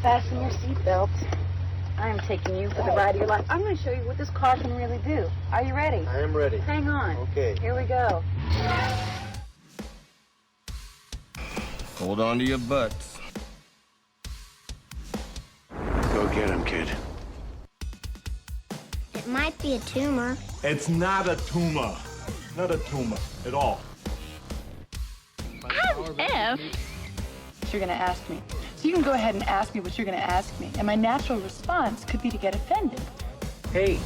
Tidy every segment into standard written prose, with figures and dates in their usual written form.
Fasten your seatbelt. I am taking you for the ride of your life. I'm going to show you what this car can really do. Are you ready? I am ready. Hang on. Okay. Here we go. Hold on to your butts. Go get him, kid. It might be a tumor. It's not a tumor. Not a tumor at all. If you're going to ask me. So you can go ahead and ask me what you're going to ask me. And my natural response could be to get offended. Hey,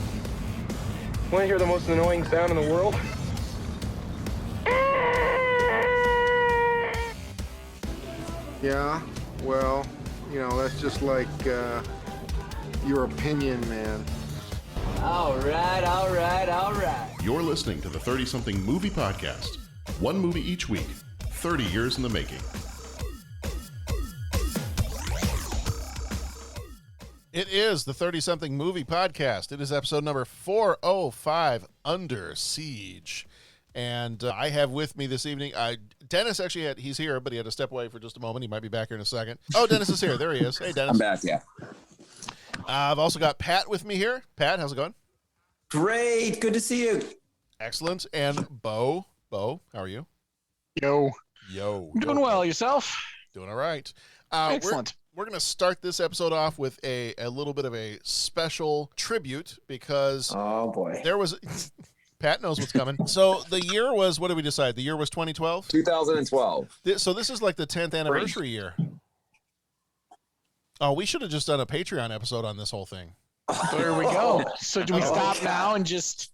want to hear the most annoying sound in the world? Yeah, well, you know, that's just like your opinion, man. All right. You're listening to the 30-something movie podcast. One movie each week, 30 years in the making. It is the 30-something movie podcast. It is episode number 405, Under Siege. And I have with me this evening, Dennis actually he's here, but he had to step away for just a moment. He might be back here in a second. Oh, Dennis is here. There he is. Hey, Dennis. I'm back, yeah. I've also got Pat with me here. Pat, how's it going? Great. Good to see you. Excellent. And Bo, how are you? Yo. Doing well. Yourself? Doing all right. Excellent. We're going to start this episode off with a little bit of a special tribute because there was Pat knows what's coming. So the year was, what did we decide? The year was 2012? 2012. So this is like the 10th anniversary year. Oh, we should have just done a Patreon episode on this whole thing. There we go. So do we stop now and just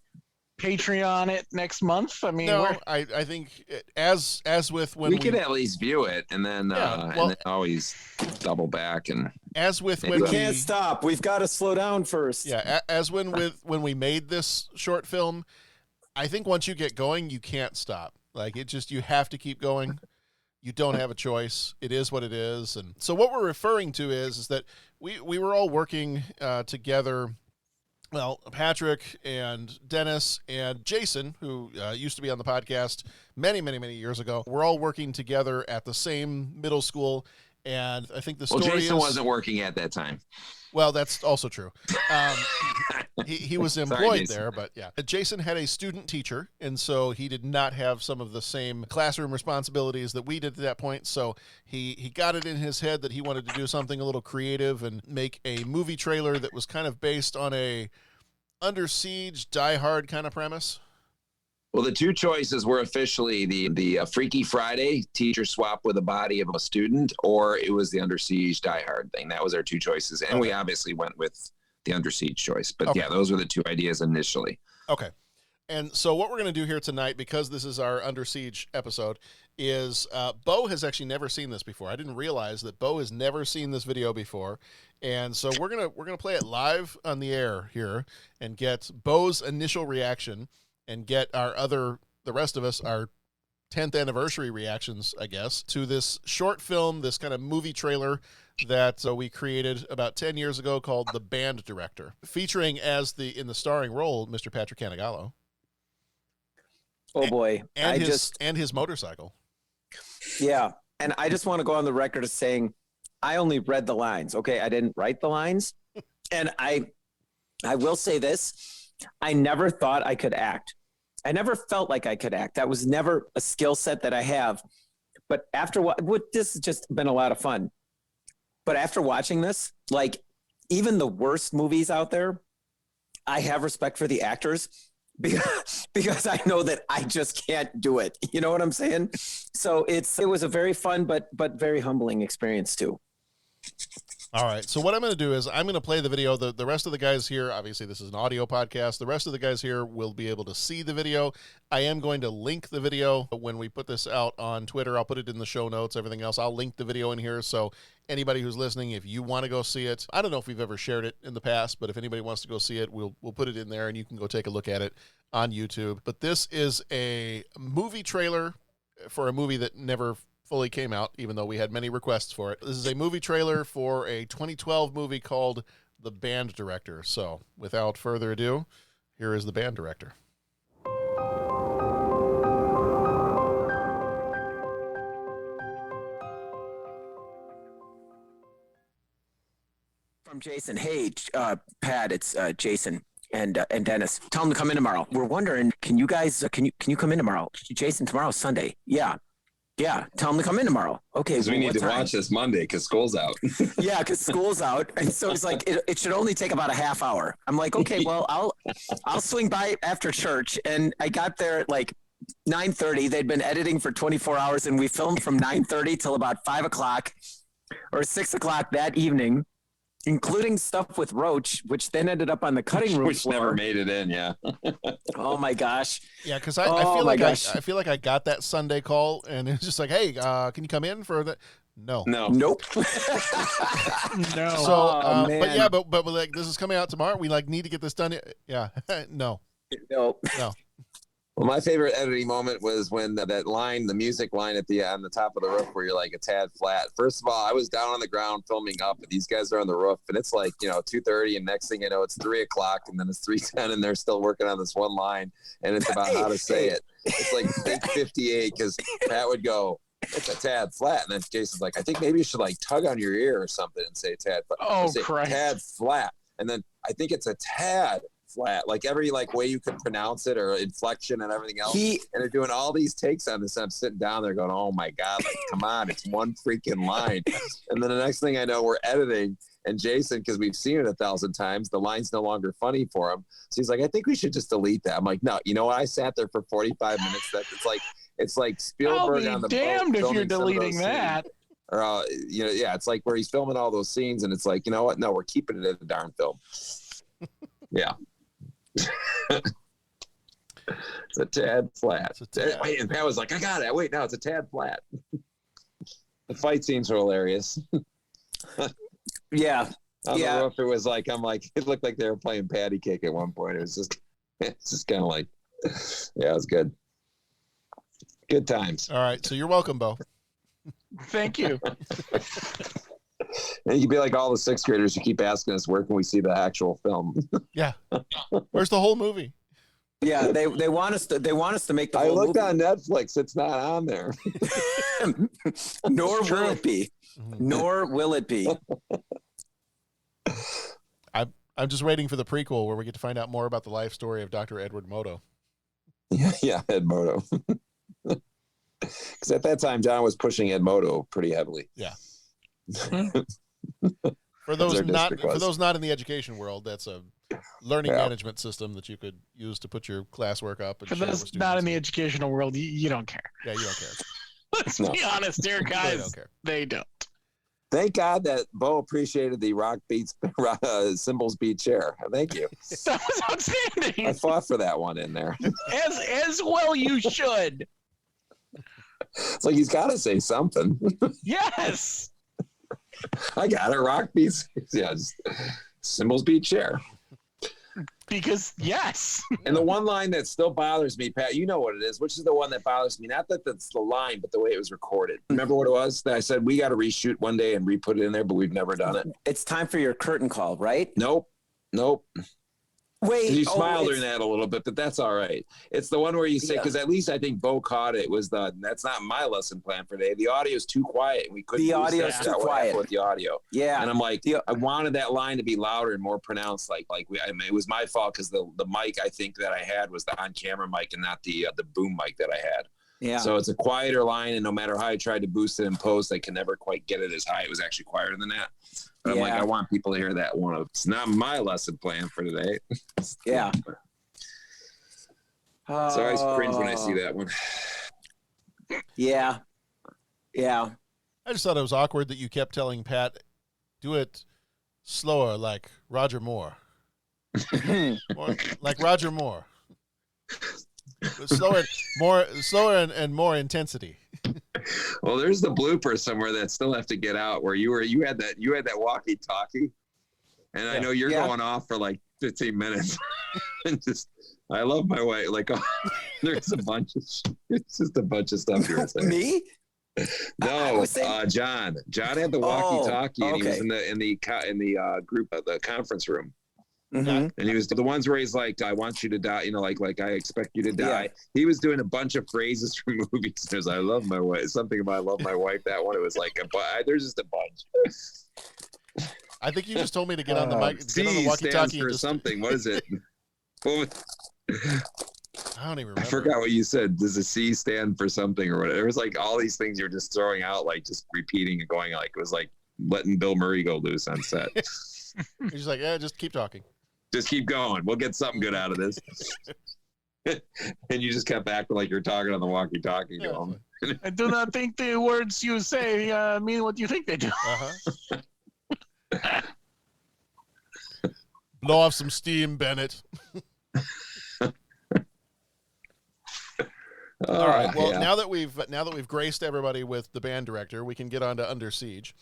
Patreon it next month? I mean, no, I think as with when we could at least view it and then and then always double back and as with when we can't stop. We've got to slow down first. Yeah, as when we made this short film, I think once you get going, you can't stop. Like you have to keep going. You don't have a choice. It is what it is. And so what we're referring to is that we were all working together. Well, Patrick and Dennis and Jason, who used to be on the podcast many, many, many years ago, we're all working together at the same middle school. And I think the story Jason wasn't working at that time. Well, that's also true. He was employed there, but yeah. Jason had a student teacher, and so he did not have some of the same classroom responsibilities that we did at that point. So he got it in his head that he wanted to do something a little creative and make a movie trailer that was kind of based on a Under Siege, Die Hard kind of premise. Well, the two choices were officially the Freaky Friday teacher swap with the body of a student, or it was the Under Siege Die Hard thing. That was our two choices, and we obviously went with the Under Siege choice. But yeah, those were the two ideas initially. Okay. And so what we're going to do here tonight, because this is our Under Siege episode, is Bo has actually never seen this before. I didn't realize that Bo has never seen this video before. And so we're gonna play it live on the air here and get Bo's initial reaction and get the rest of us, our 10th anniversary reactions, I guess, to this short film, this kind of movie trailer that we created about 10 years ago called The Band Director, featuring in the starring role, Mr. Patrick Canigallo. Oh boy. And his motorcycle. Yeah. And I just want to go on the record as saying, I only read the lines. Okay. I didn't write the lines. And I will say this. I never thought I could act. I never felt like I could act. That was never a skill set that I have. But after this has just been a lot of fun. But after watching this, like even the worst movies out there, I have respect for the actors because I know that I just can't do it. You know what I'm saying? So it was a very fun but very humbling experience too. All right. So what I'm going to do is I'm going to play the video. The rest of the guys here, obviously this is an audio podcast. The rest of the guys here will be able to see the video. I am going to link the video when we put this out on Twitter. I'll put it in the show notes, everything else. I'll link the video in here. So anybody who's listening, if you want to go see it, I don't know if we've ever shared it in the past, but if anybody wants to go see it, we'll put it in there and you can go take a look at it on YouTube. But this is a movie trailer for a movie that never fully came out, even though we had many requests for it. This is a movie trailer for a 2012 movie called The Band Director. So without further ado, here is The Band Director. From Jason. Hey, Pat, it's Jason and Dennis. Tell them to come in tomorrow. We're wondering, can you guys can you come in tomorrow? Jason, tomorrow's Sunday. Yeah. Tell them to come in tomorrow. Okay. Because we need to watch this Monday because school's out. Yeah, because school's out. And so he's like, it should only take about a half hour. I'm like, okay, well, I'll swing by after church. And I got there at like 9:30. They'd been editing for 24 hours, and we filmed from 9:30 till about 5 o'clock or 6 o'clock that evening, including stuff with Roach, which then ended up on the cutting room Which floor. never made it in, yeah. Oh my gosh. Yeah, because I feel like I got that Sunday call, and it's just like, hey, can you come in for that? No. Nope. No. So, but like this is coming out tomorrow. We like need to get this done. Yeah. No. Well, my favorite editing moment was when that line, the music line on the top of the roof, where you're like a tad flat. First of all, I was down on the ground filming up, and these guys are on the roof, and it's like 2:30, and next thing you know, it's 3 o'clock, and then it's 3:10, and they're still working on this one line, and it's about how to say it. It's like 8:58 because Pat would go, "It's a tad flat," and then Jason's like, "I think maybe you should like tug on your ear or something and say tad flat." Oh, say, Christ. Tad flat, and then I think it's a tad flat, like every way you could pronounce it or inflection and everything else. And they're doing all these takes on this. And I'm sitting down there going, "Oh my God, like, come on, it's one freaking line." And then the next thing I know, we're editing, and Jason, because we've seen it 1,000 times, the line's no longer funny for him. So he's like, "I think we should just delete that." I'm like, "No, you know what? I sat there for 45 minutes. It's like Spielberg on the boat. I'll be damned if you're filming some of those deleting that. scenes. Or it's like where he's filming all those scenes, and it's like, you know what? No, we're keeping it in the darn film. Yeah. It's a tad flat. Wait, and Pat was like, "I got it." Wait, no, it's a tad flat. The fight scenes are hilarious. Yeah. On the roof, it was like, it looked like they were playing patty cake at one point. It's just kind of like, yeah, it was good. Good times. All right, so you're welcome, Bo. Thank you. And you can be like all the sixth graders who keep asking us, where can we see the actual film? Yeah. Where's the whole movie? Yeah, they want us to make the whole movie. I looked movie. on Netflix. It's not on there. Nor will it be. Nor will it be. I'm just waiting for the prequel where we get to find out more about the life story of Dr. Edward Moto. Yeah, Ed Moto. Because at that time, John was pushing Ed Moto pretty heavily. Yeah. For those not in the education world, that's a learning management system that you could use to put your classwork up. And for those not in the educational world, you don't care. Yeah, you don't care. Let's be honest here, guys. They don't care. They don't. Thank God that Bo appreciated the rock beats cymbals beat chair. Thank you. That was outstanding. I fought for that one in there. As well you should. It's like he's got to say something. Yes. I got it. Rock beats. Yeah, cymbals beat chair. Because yes. And the one line that still bothers me, Pat, you know what it is, which is the one that bothers me. Not that that's the line, but the way it was recorded. Remember what it was? That I said we got to reshoot one day and re-put it in there, but we've never done it. It's time for your curtain call, right? Nope. Wait, you smiled during that a little bit, but that's all right. It's the one where you say, because at least I think Bo caught it. That's not my lesson plan for today. The audio is too quiet, and we couldn't. The audio is too quiet with the audio. Yeah, and I'm like, I wanted that line to be louder and more pronounced. It was my fault because the mic I think that I had was the on-camera mic and not the boom mic that I had. Yeah. So it's a quieter line, and no matter how I tried to boost it in post, I can never quite get it as high. It was actually quieter than that. But I'm like, I want people to hear that one. It's not my lesson plan for today. Yeah. So I always cringe when I see that one. Yeah. Yeah. I just thought it was awkward that you kept telling Pat, do it slower like Roger Moore. Like Roger Moore. Slower and more intensity. Well, there's the blooper somewhere that still have to get out where you had that walkie-talkie, and I know you're going off for like 15 minutes, and just I love my wife. Like there's it's just a bunch of stuff here. Me? No, John. John had the walkie-talkie, and he was in the group of the conference room. Mm-hmm. And he was the ones where he's like, I want you to die, like I expect you to die. Yeah. He was doing a bunch of phrases from movies. There's I love my wife, something about I love my wife. That one, it was like there's just a bunch. I think you just told me to get on the mic, get on the C walkie-talkie. stands for something. What is it? What was, I don't even remember. I forgot what you said. Does a C stand for something or whatever? There was like all these things you're just throwing out, like just repeating and going like it was like letting Bill Murray go loose on set. You're just like, yeah, just keep talking. Just keep going. We'll get something good out of this. And you just kept acting like you're talking on the walkie-talkie. Yeah, Going. I do not think the words you say mean what you think they do. Blow off some steam, Bennett. All right. Well, yeah. now that we've graced everybody with the band director, we can get on to Under Siege.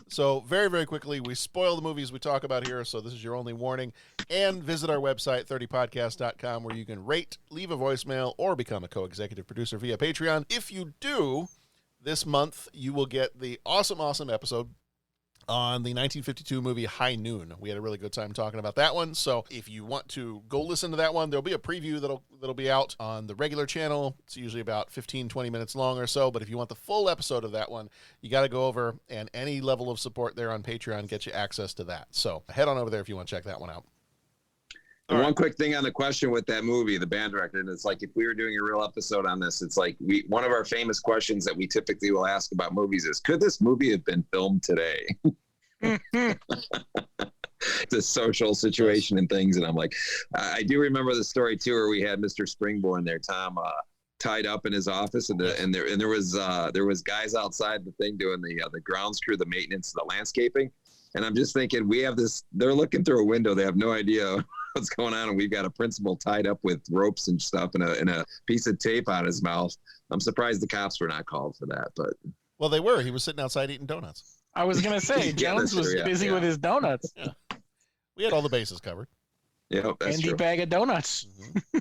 So very, very quickly, we spoil the movies we talk about here, so this is your only warning. And visit our website, 30podcast.com, where you can rate, leave a voicemail, or become a co-executive producer via Patreon. If you do, this month, you will get the awesome episode on the 1952 movie High Noon. We had a really good time talking about that one. So if you want to go listen to that one, there'll be a preview that'll be out on the regular channel. It's usually about 15-20 minutes long or so. But if you want the full episode of that one, you got to go over, and any level of support there on Patreon gets you access to that. So head on over there if you want to check that one out. And one quick thing on the question with that movie, the band director, and it's like if we were doing a real episode on this, it's like one of our famous questions that we typically will ask about movies is, could this movie have been filmed today? The social situation and things, and I'm like, I do remember the story too, where we had Mr. Springborn there, Tom, tied up in his office, and there was guys outside the thing doing the grounds crew, the maintenance, the landscaping. And I'm just thinking, we have this, they're looking through a window. They have no idea what's going on. And we've got a principal tied up with ropes and stuff and a piece of tape on his mouth. I'm surprised the cops were not called for that, but. Well, they were. He was sitting outside eating donuts. I was going to say, Jones was busy with his donuts. Yeah. We had all the bases covered. Yeah, that's Handy true. bag of donuts. Mm-hmm.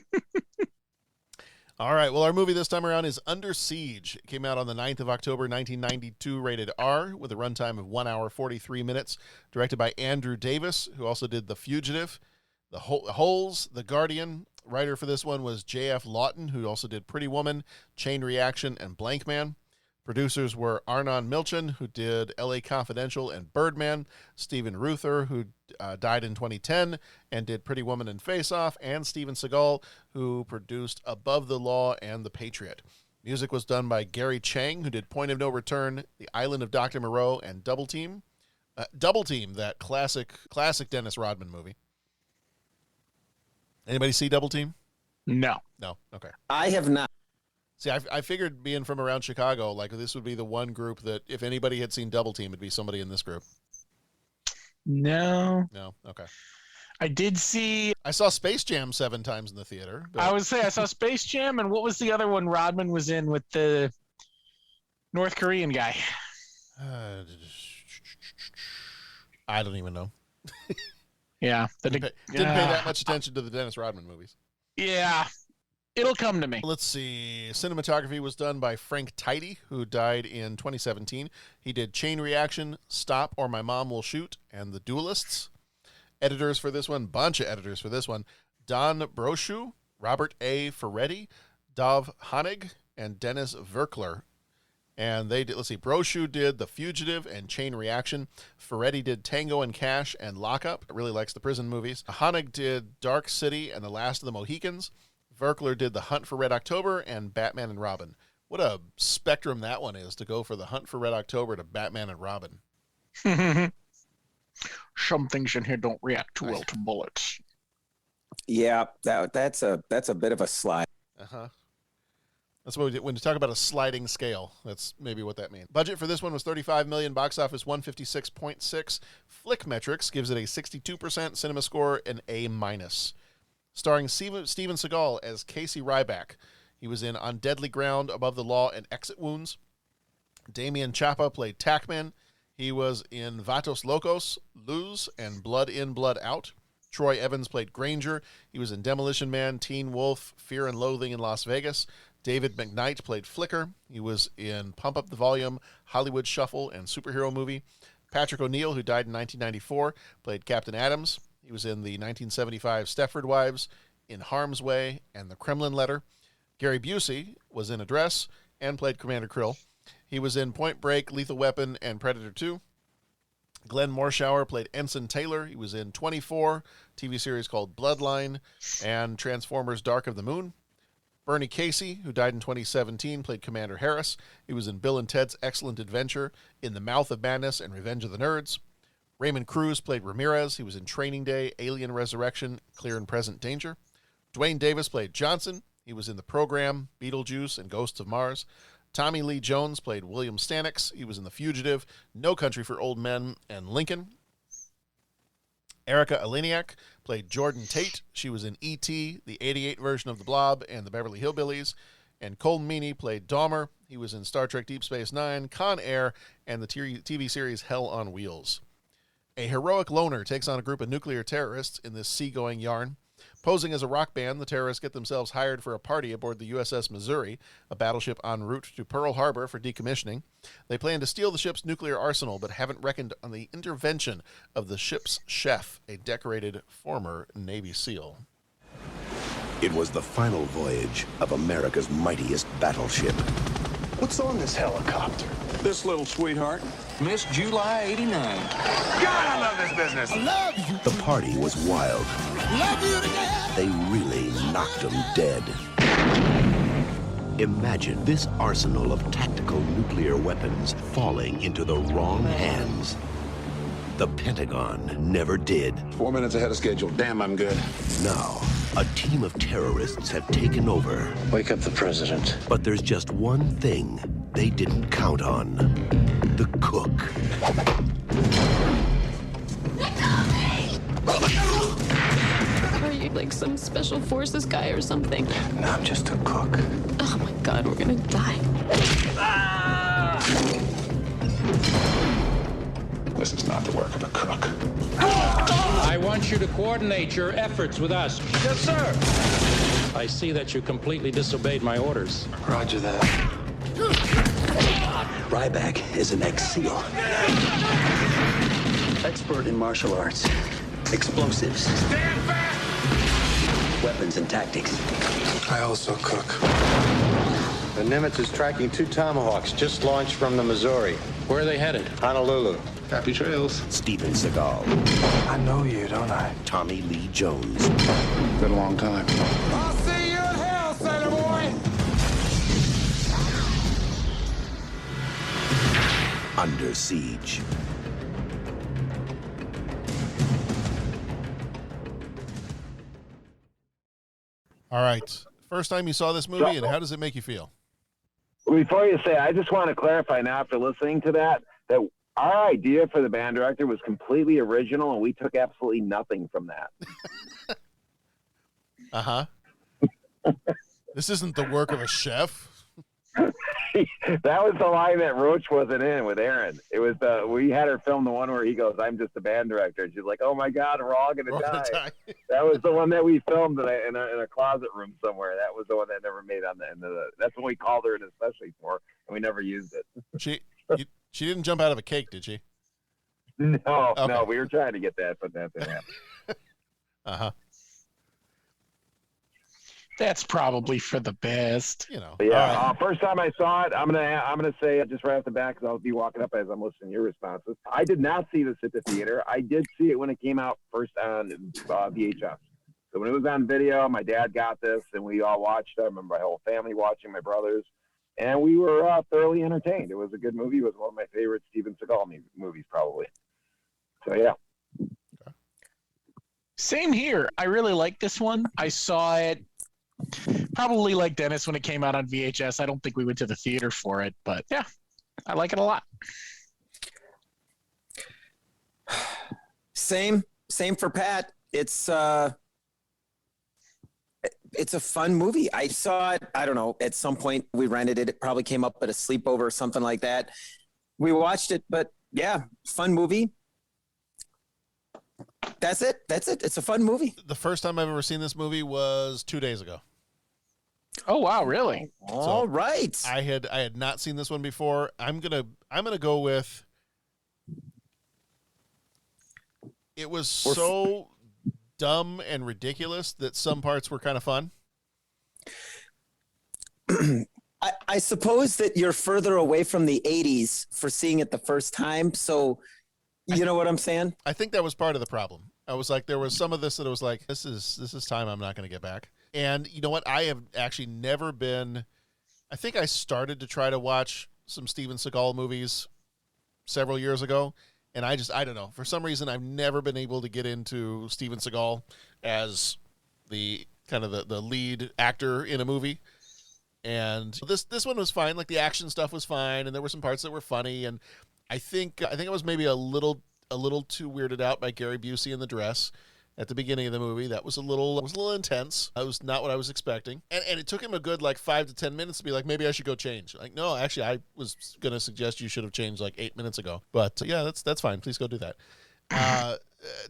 All right. Well, our movie this time around is Under Siege. It came out on the 9th of October, 1992, rated R, with a runtime of 1 hour, 43 minutes. Directed by Andrew Davis, who also did The Fugitive, The Holes, The Guardian. Writer for this one was J.F. Lawton, who also did Pretty Woman, Chain Reaction, and Blank Man. Producers were Arnon Milchan, who did L.A. Confidential and Birdman, Stephen Ruther, who died in 2010 and did Pretty Woman and Face Off, and Steven Seagal, who produced Above the Law and The Patriot. Music was done by Gary Chang, who did Point of No Return, The Island of Dr. Moreau, and Double Team. Double Team, that classic Dennis Rodman movie. Anybody see Double Team? No. No? Okay. I have not. See, I figured being from around Chicago, like this would be the one group that if anybody had seen Double Team, it'd be somebody in this group. No. No? Okay. I did see. I saw Space Jam 7 times in the theater. But... I would say I saw Space Jam, and what was the other one Rodman was in with the North Korean guy? I don't even know. Yeah. Didn't pay that much attention to the Dennis Rodman movies. Yeah. It'll come to me. Let's see. Cinematography was done by Frank Tidy, who died in 2017. He did Chain Reaction, Stop or My Mom Will Shoot, and The Duelists. Editors for this one, bunch of editors for this one, Don Brochu, Robert A. Ferretti, Dov Honig, and Dennis Verkler. And they did, let's see, Brochu did The Fugitive and Chain Reaction. Ferretti did Tango and Cash and Lockup. Really likes the prison movies. Honig did Dark City and The Last of the Mohicans. Verkler did The Hunt for Red October and Batman and Robin. What a spectrum that one is, to go for The Hunt for Red October to Batman and Robin. Some things in here don't react too well to bullets. Yeah, that's a bit of a slide. Uh-huh. That's what we did. When you talk about a sliding scale, that's maybe what that means. Budget for this one was $35 million, box office 156.6. Flick Metrics gives it a 62%, cinema score an A-. Starring Steven Seagal as Casey Ryback. He was in On Deadly Ground, Above the Law, and Exit Wounds. Damian Chapa played Tackman. He was in Vatos Locos, Lose, and Blood In, Blood Out. Troy Evans played Granger. He was in Demolition Man, Teen Wolf, Fear and Loathing in Las Vegas. David McKnight played Flicker. He was in Pump Up the Volume, Hollywood Shuffle, and Superhero Movie. Patrick O'Neill, who died in 1994, played Captain Adams. He was in the 1975 Stepford Wives, In Harm's Way, and The Kremlin Letter. Gary Busey was in Address and played Commander Krill. He was in Point Break, Lethal Weapon, and Predator 2. Glenn Morshower played Ensign Taylor. He was in 24, TV series called Bloodline, and Transformers Dark of the Moon. Bernie Casey, who died in 2017, played Commander Harris. He was in Bill and Ted's Excellent Adventure, In the Mouth of Madness, and Revenge of the Nerds. Raymond Cruz played Ramirez. He was in Training Day, Alien Resurrection, Clear and Present Danger. Dwayne Davis played Johnson. He was in The Program, Beetlejuice, and Ghosts of Mars. Tommy Lee Jones played William Stanix. He was in The Fugitive, No Country for Old Men, and Lincoln. Erica Eleniak played Jordan Tate. She was in E.T., the 88 version of The Blob, and The Beverly Hillbillies. And Colton Meaney played Dahmer. He was in Star Trek Deep Space Nine, Con Air, and the TV series Hell on Wheels. A heroic loner takes on a group of nuclear terrorists in this seagoing yarn. Posing as a rock band, the terrorists get themselves hired for a party aboard the USS Missouri, a battleship en route to Pearl Harbor for decommissioning. They plan to steal the ship's nuclear arsenal, but haven't reckoned on the intervention of the ship's chef, a decorated former Navy SEAL. It was the final voyage of America's mightiest battleship. What's on this helicopter? This little sweetheart, Miss July 89. God, I love this business. I love you. The party was wild. Love you to death. They really knocked them dead. Imagine this arsenal of tactical nuclear weapons falling into the wrong hands. The Pentagon never did. 4 minutes ahead of schedule. Damn, I'm good. Now, a team of terrorists have taken over. Wake up the president. But there's just one thing they didn't count on. The cook. Are you like some special forces guy or something? No, I'm just a cook. Oh my God, we're gonna die. This is not the work of a cook. I want you to coordinate your efforts with us. Yes, sir. I see that you completely disobeyed my orders. Roger that. Ryback is an ex-SEAL. Expert in martial arts, explosives, Stand back! weapons and tactics. I also cook. The Nimitz is tracking 2 Tomahawks just launched from the Missouri. Where are they headed? Honolulu. Happy trails. Steven Seagal. I know you, don't I? Tommy Lee Jones. Been a long time. I'll see you in hell, sailor boy! Under Siege. All right. First time you saw this movie, and how does it make you feel? Before you say, I just want to clarify now after listening to that our idea for the band director was completely original, and we took absolutely nothing from that. Uh-huh. This isn't the work of a chef. That was the line that Roach wasn't in with Aaron. It was we had her film the one where he goes, "I'm just a band director." And she's like, "Oh my God, we're all gonna die." That was the one that we filmed in a closet room somewhere. That was the one that never made on the end of the. That's what we called her in especially for, and we never used it. She didn't jump out of a cake, did she? No, Okay. no, we were trying to get that, but that didn't happen. Uh-huh. That's probably for the best. You know. Yeah. First time I saw it, I'm gonna say just right off the bat because I'll be walking up as I'm listening to your responses. I did not see this at the theater. I did see it when it came out first on VHS. So when it was on video, my dad got this, and we all watched it. I remember my whole family watching, my brothers, and we were thoroughly entertained. It was a good movie. It was one of my favorite Steven Seagal movies, probably. So yeah. Same here. I really like this one. I saw it probably like Dennis when it came out on VHS. I don't think we went to the theater for it, but yeah, I like it a lot. Same for Pat. It's a fun movie. I saw it, I don't know, at some point we rented it. It probably came up at a sleepover or something like that. We watched it, but yeah, fun movie. That's it. It's a fun movie. The first time I've ever seen this movie was 2 days ago. Oh wow, really? All right. I had not seen this one before. I'm gonna go with. It was so dumb and ridiculous that some parts were kind of fun. I suppose that you're further away from the 80s for seeing it the first time, so You know what I'm saying? I think that was part of the problem. I was like, there was some of this that I was like, this is time I'm not going to get back. And you know what? I have actually never been. I think I started to try to watch some Steven Seagal movies several years ago, and I don't know. For some reason, I've never been able to get into Steven Seagal as the kind of the lead actor in a movie. And this one was fine. Like the action stuff was fine, and there were some parts that were funny. And I think I was maybe a little too weirded out by Gary Busey in the dress at the beginning of the movie. That was a little intense. That was not what I was expecting. And it took him a good like 5 to 10 minutes to be like, maybe I should go change. Like, no, actually, I was going to suggest you should have changed like 8 minutes ago. But yeah, that's fine. Please go do that.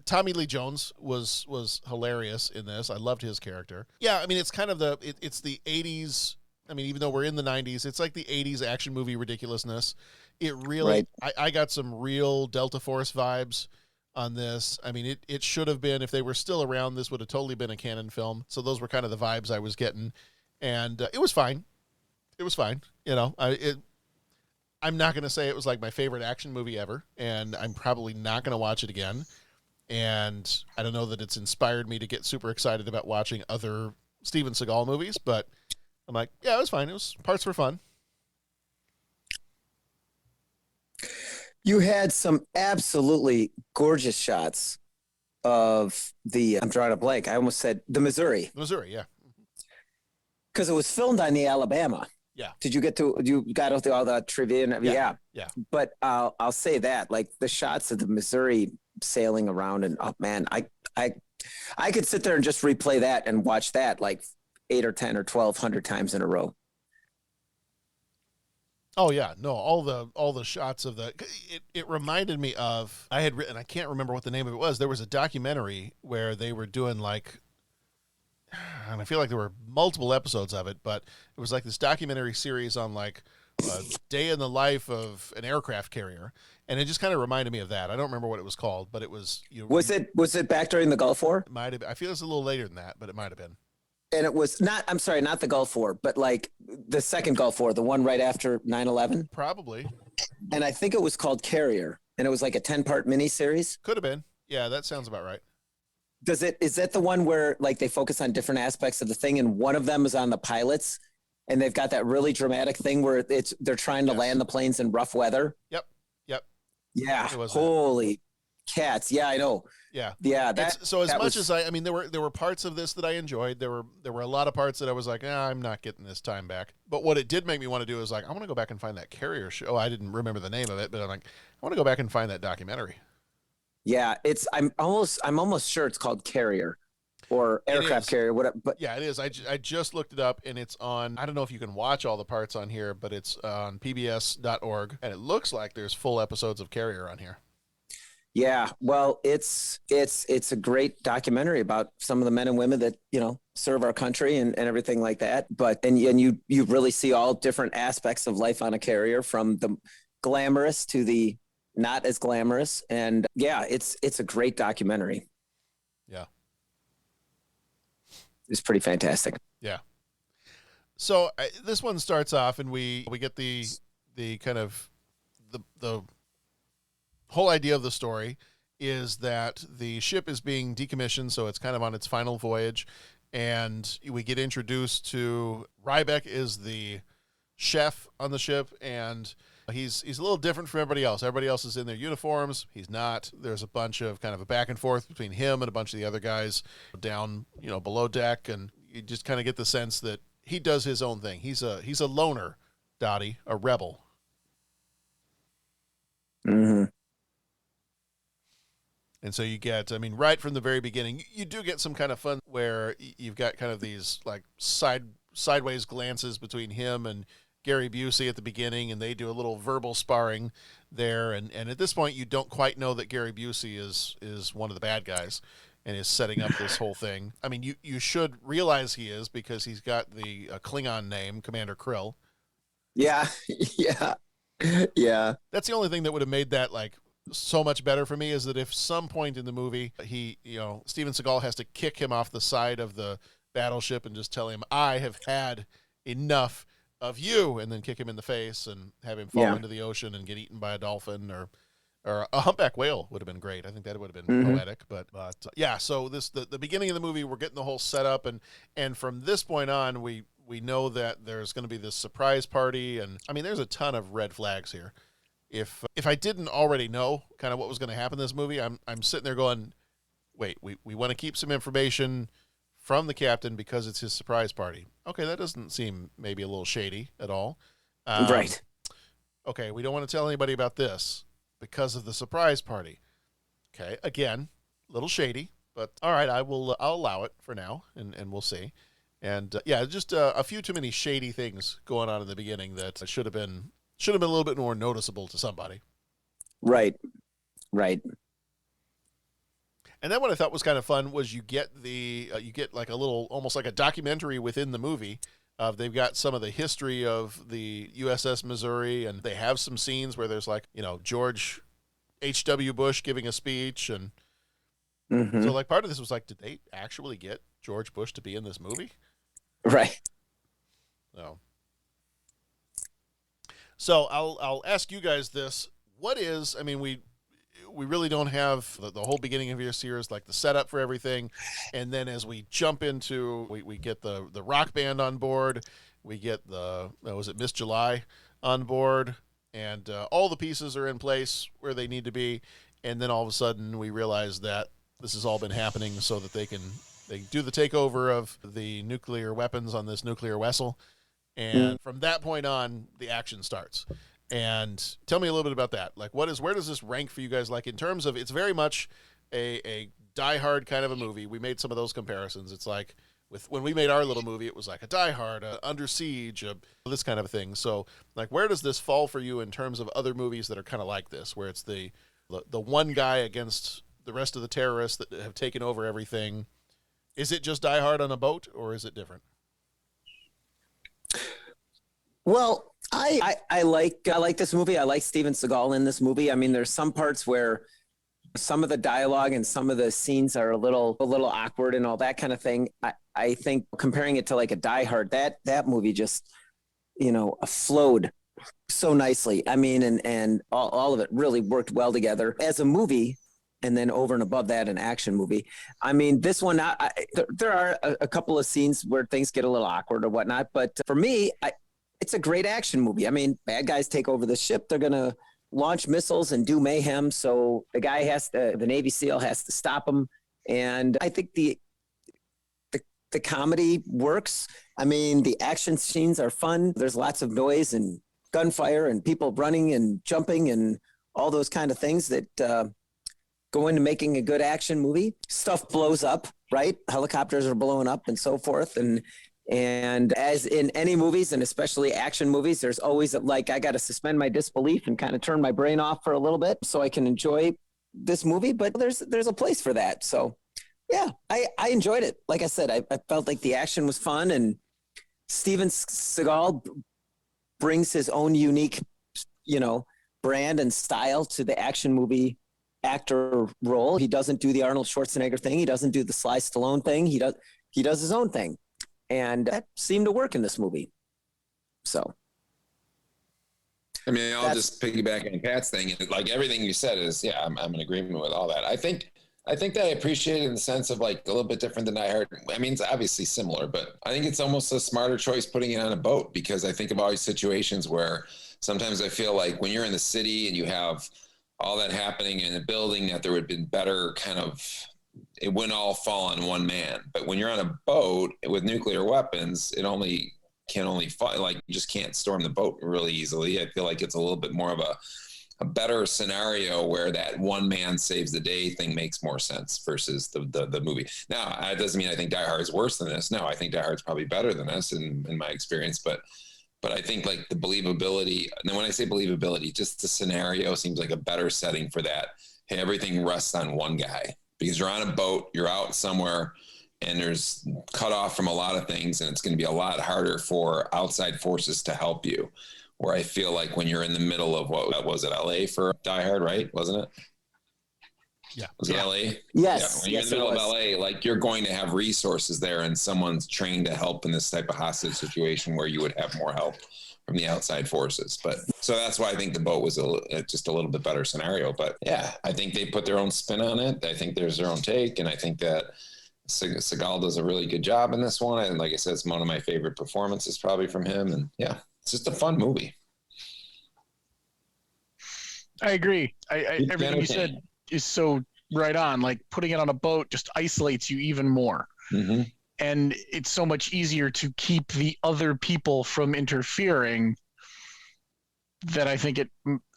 Tommy Lee Jones was hilarious in this. I loved his character. Yeah, I mean, it's kind of it's the 80s. I mean, even though we're in the 90s, it's like the 80s action movie ridiculousness. It really, right. I got some real Delta Force vibes on this. I mean, it should have been, if they were still around, this would have totally been a canon film. So those were kind of the vibes I was getting. And it was fine. It was fine. You know, I'm not going to say it was like my favorite action movie ever, and I'm probably not going to watch it again. And I don't know that it's inspired me to get super excited about watching other Steven Seagal movies, but I'm like, yeah, it was fine. Parts were fun. You had some absolutely gorgeous shots of I'm drawing a blank. I almost said the Missouri. Missouri, yeah. Because it was filmed on the Alabama. Yeah. Did you got all the trivia? Yeah. But I'll say that, like the shots of the Missouri sailing around and man, I could sit there and just replay that and watch that like 8 or 10 or 1,200 times in a row. Oh yeah, no, all the shots of it reminded me of, I had written, I can't remember what the name of it was. There was a documentary where they were doing like, and I feel like there were multiple episodes of it, but it was like this documentary series on like a day in the life of an aircraft carrier, and it just kind of reminded me of that. I don't remember what it was called, but it was. Was it back during the Gulf War? It might have. I feel it's a little later than that, but it might have been. And it was not, I'm sorry, not the Gulf War, but like the second Gulf War, the one right after 9/11. Probably. And I think it was called Carrier, and it was like a 10-part miniseries. Could have been. Yeah, that sounds about right. Is that the one where like they focus on different aspects of the thing, and one of them is on the pilots, and they've got that really dramatic thing where they're trying to land the planes in rough weather? Yep. Yeah. Holy cats. Yeah, I know. Yeah. So as much as I mean, there were parts of this that I enjoyed. There were a lot of parts that I was like, I'm not getting this time back. But what it did make me want to do is like, I want to go back and find that Carrier show. I didn't remember the name of it, but I'm like, I want to go back and find that documentary. Yeah, I'm almost sure it's called Carrier or Aircraft Carrier, whatever. But yeah, it is. I just looked it up, and it's on. I don't know if you can watch all the parts on here, but it's on pbs.org, and it looks like there's full episodes of Carrier on here. Yeah, well, it's a great documentary about some of the men and women that, serve our country and everything like that. But and you really see all different aspects of life on a carrier, from the glamorous to the not as glamorous. And yeah, it's a great documentary. Yeah. It's pretty fantastic. Yeah. So this one starts off, and we get the kind of the whole idea of the story is that the ship is being decommissioned, so it's kind of on its final voyage, and we get introduced to Ryback is the chef on the ship, and he's a little different from everybody else. Everybody else is in their uniforms. He's not. There's a bunch of kind of a back and forth between him and a bunch of the other guys down, below deck, and you just kind of get the sense that he does his own thing. He's a loner, Dottie, a rebel. Mm-hmm. And so you get, right from the very beginning, you do get some kind of fun where you've got kind of these like sideways glances between him and Gary Busey at the beginning, and they do a little verbal sparring there. And at this point, you don't quite know that Gary Busey is one of the bad guys and is setting up this whole thing. I mean, you should realize he is, because he's got the Klingon name, Commander Krill. Yeah. Yeah. That's the only thing that would have made that like so much better for me, is that if some point in the movie Steven Seagal has to kick him off the side of the battleship and just tell him, I have had enough of you, and then kick him in the face and have him fall into the ocean and get eaten by a dolphin, or Or a humpback whale would have been great. I think that would have been poetic. But yeah, so the beginning of the movie, we're getting the whole setup, and from this point on, we know that there's going to be this surprise party, and I mean, there's a ton of red flags here. If I didn't already know kind of what was going to happen in this movie, I'm sitting there going, wait, we want to keep some information from the captain because it's his surprise party. Okay, that doesn't seem maybe a little shady at all. Right. Okay, we don't want to tell anybody about this because of the surprise party. Okay, again, a little shady, but all right, I'll allow it for now, and we'll see. And yeah, just a few too many shady things going on in the beginning that should have been a little bit more noticeable to somebody. Right. And then what I thought was kind of fun was you get like a little, almost like a documentary within the movie. They've got some of the history of the USS Missouri, and they have some scenes where there's like, George H.W. Bush giving a speech. And so like part of this was like, did they actually get George Bush to be in this movie? Right. So I'll ask you guys this. What is, I mean, we really don't have the whole beginning of this year is like the setup for everything. And then as we jump into, we get the rock band on board. We get was it Miss July on board? And all the pieces are in place where they need to be. And then all of a sudden we realize that this has all been happening so that they do the takeover of the nuclear weapons on this nuclear vessel. And from that point on, the action starts. And tell me a little bit about that. Like, where does this rank for you guys? Like, in terms of, it's very much a Die Hard kind of a movie. We made some of those comparisons. It's like when we made our little movie, it was like a Die Hard, Under Siege, this kind of a thing. So, like, where does this fall for you in terms of other movies that are kind of like this, where it's the one guy against the rest of the terrorists that have taken over everything? Is it just Die Hard on a boat, or is it different? Well, I like this movie. I like Steven Seagal in this movie. I mean, there's some parts where some of the dialogue and some of the scenes are a little awkward and all that kind of thing. I think comparing it to like a Die Hard, that movie just, flowed so nicely. I mean, and all of it really worked well together as a movie. And then over and above that, an action movie. I mean, this one, there are a couple of scenes where things get a little awkward or whatnot. But for me, it's a great action movie. I mean, bad guys take over the ship. They're going to launch missiles and do mayhem. So the Navy SEAL has to stop them. And I think the comedy works. I mean, the action scenes are fun. There's lots of noise and gunfire and people running and jumping and all those kind of things that go into making a good action movie. Stuff blows up, right? Helicopters are blowing up and so forth. And as in any movies, and especially action movies, there's always I got to suspend my disbelief and kind of turn my brain off for a little bit so I can enjoy this movie. But there's a place for that. So yeah, I enjoyed it. Like I said, I felt like the action was fun, and Steven Seagal brings his own unique, brand and style to the action movie actor role. He doesn't do the Arnold Schwarzenegger thing. He doesn't do the Sly Stallone thing. He does his own thing. And that seemed to work in this movie. So. I mean, I'll just piggyback on Pat's thing. Like everything you said is, yeah, I'm in agreement with all that. I think that I appreciate it in the sense of like a little bit different than Die Hard. I mean, it's obviously similar, but I think it's almost a smarter choice putting it on a boat, because I think of all these situations where sometimes I feel like when you're in the city and you have all that happening in a building, that there would have been better it wouldn't all fall on one man. But when you're on a boat with nuclear weapons, it can only fall, like you just can't storm the boat really easily. I feel like it's a little bit more of a better scenario where that one man saves the day thing makes more sense versus the movie. Now, that doesn't mean I think Die Hard is worse than this. No, I think Die Hard's probably better than this in my experience, but I think like the believability, and then when I say believability, just the scenario seems like a better setting for that. Hey, everything rests on one guy, because you're on a boat, you're out somewhere, and there's cut off from a lot of things, and it's going to be a lot harder for outside forces to help you. Where I feel like when you're in the middle of what was it, LA for Die Hard, right? Wasn't it? Yeah. Was it LA? Yes. Yeah. When you're in the middle of LA, like you're going to have resources there, and someone's trained to help in this type of hostage situation where you would have more help from the outside forces. But So that's why I think the boat was just a little bit better scenario. But yeah, I think they put their own spin on it. I think there's their own take. And I think that Seagal does a really good job in this one. And like I said, it's one of my favorite performances probably from him. And yeah, it's just a fun movie. I agree. Everything you said is so right on. Like putting it on a boat just isolates you even more. Mm-hmm. And it's so much easier to keep the other people from interfering that I think it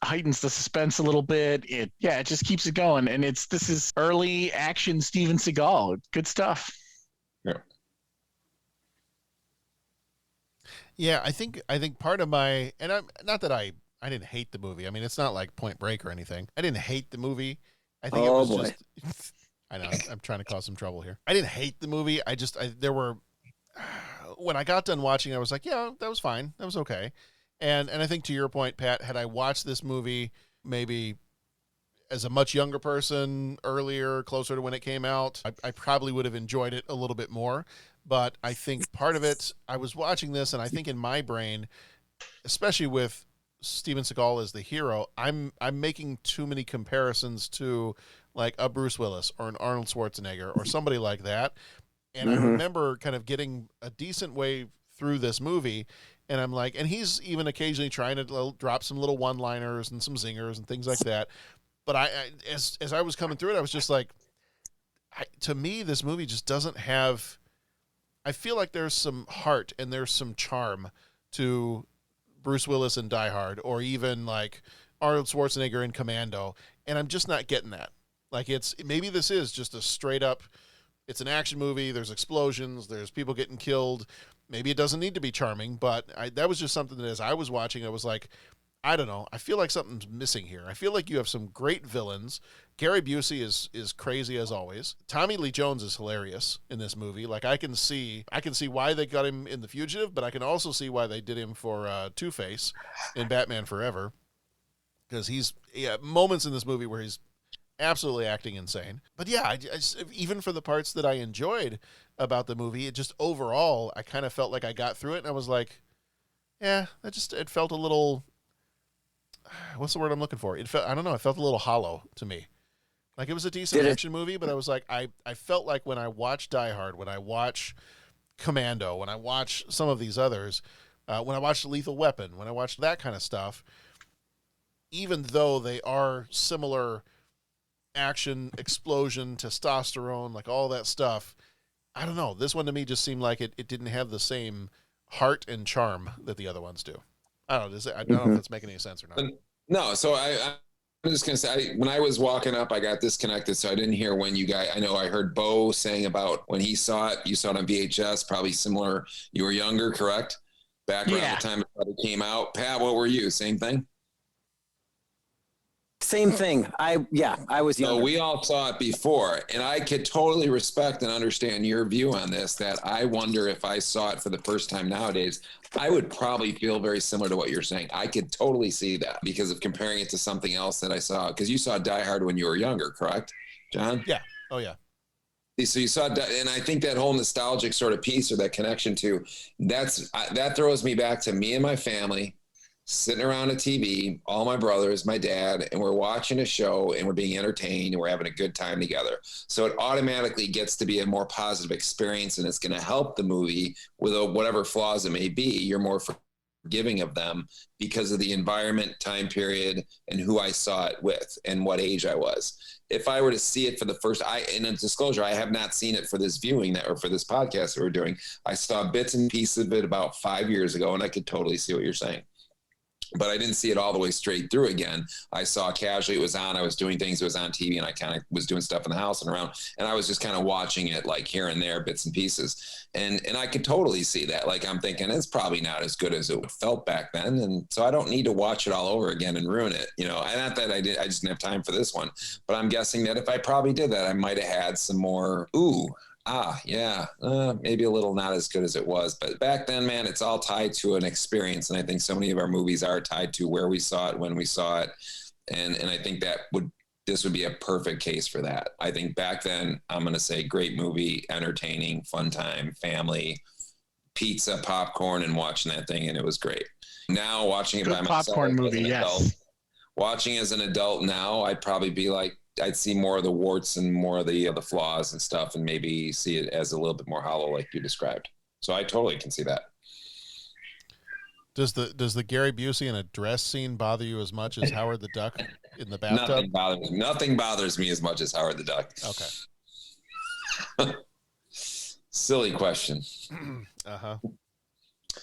heightens the suspense a little bit. It just keeps it going. And this is early action Steven Seagal. Good stuff. Yeah. Yeah, I think part of my, and I'm not that I didn't hate the movie. I mean, it's not like Point Break or anything. I didn't hate the movie. I think it was just I know I'm trying to cause some trouble here. I didn't hate the movie. There were when I got done watching, I was like, yeah, that was fine. That was okay. And I think to your point, Pat, had I watched this movie maybe as a much younger person earlier, closer to when it came out, I probably would have enjoyed it a little bit more. But I think part of it, I was watching this, and I think in my brain, especially with Steven Seagal as the hero, I'm making too many comparisons to like a Bruce Willis or an Arnold Schwarzenegger or somebody like that. And I remember kind of getting a decent way through this movie, and I'm like, and he's even occasionally trying to drop some little one-liners and some zingers and things like that. But as I was coming through it, I was just like, to me, this movie just doesn't have. I feel like there's some heart and there's some charm to Bruce Willis in Die Hard, or even like Arnold Schwarzenegger in Commando, and I'm just not getting that. Like maybe this is just a straight up, it's an action movie, there's explosions, there's people getting killed. Maybe it doesn't need to be charming, but that was just something that as I was watching, I was like, I don't know. I feel like something's missing here. I feel like you have some great villains. Gary Busey is crazy as always. Tommy Lee Jones is hilarious in this movie. Like I can see why they got him in The Fugitive, but I can also see why they did him for Two-Face in Batman Forever, because he's moments in this movie where he's absolutely acting insane. But yeah, I just, even for the parts that I enjoyed about the movie, it just overall I kind of felt like I got through it, and I was like, yeah, it felt a little. What's the word I'm looking for? It felt a little hollow to me. Like it was a decent action movie, but I was like, I felt like when I watch Die Hard, when I watch Commando, when I watch some of these others, when I watch Lethal Weapon, when I watch that kind of stuff, even though they are similar action, explosion, testosterone, like all that stuff, I don't know. This one to me just seemed like it didn't have the same heart and charm that the other ones do. I don't know. I don't know if that's making any sense or not. No, so I'm just going to say, when I was walking up, I got disconnected, so I didn't hear when you guys, I know I heard Bo saying about when he saw it, you saw it on VHS, probably similar. You were younger, correct? Back around the time it came out. Pat, what were you? Same thing? Same thing. I was younger. So we all saw it before, and I could totally respect and understand your view on this, that I wonder if I saw it for the first time nowadays, I would probably feel very similar to what you're saying. I could totally see that because of comparing it to something else that I saw, because you saw Die Hard when you were younger, correct, John? Yeah. Oh, yeah. So you saw, and I think that whole nostalgic sort of piece or that connection to, that throws me back to me and my family, sitting around a TV, all my brothers, my dad, and we're watching a show and we're being entertained and we're having a good time together. So it automatically gets to be a more positive experience, and it's going to help the movie with whatever flaws it may be. You're more forgiving of them because of the environment, time period, and who I saw it with and what age I was. If I were to see it for the first, in a disclosure, I have not seen it for this viewing or for this podcast that we're doing. I saw bits and pieces of it about 5 years ago, and I could totally see what you're saying. But I didn't see it all the way straight through again. I saw casually it was on. I was doing things. It was on TV, and I kind of was doing stuff in the house and around. And I was just kind of watching it like here and there, bits and pieces. And I could totally see that. Like I'm thinking it's probably not as good as it felt back then. And so I don't need to watch it all over again and ruin it. You know, not that I just didn't have time for this one. But I'm guessing that if I probably did that, I might have had some more, maybe a little not as good as it was. But back then, man, it's all tied to an experience. And I think so many of our movies are tied to where we saw it, when we saw it. And I think this would be a perfect case for that. I think back then, I'm going to say great movie, entertaining, fun time, family, pizza, popcorn, and watching that thing. And it was great. Now watching it Good by myself, popcorn movie, as an yes. adult, watching as an adult now, I'd probably be like, I'd see more of the warts and more of the flaws and stuff, and maybe see it as a little bit more hollow, like you described. So I totally can see that. Does the Gary Busey in a dress scene bother you as much as Howard the Duck in the bathtub? Nothing bothers me as much as Howard the Duck. Okay. Silly question. Uh-huh.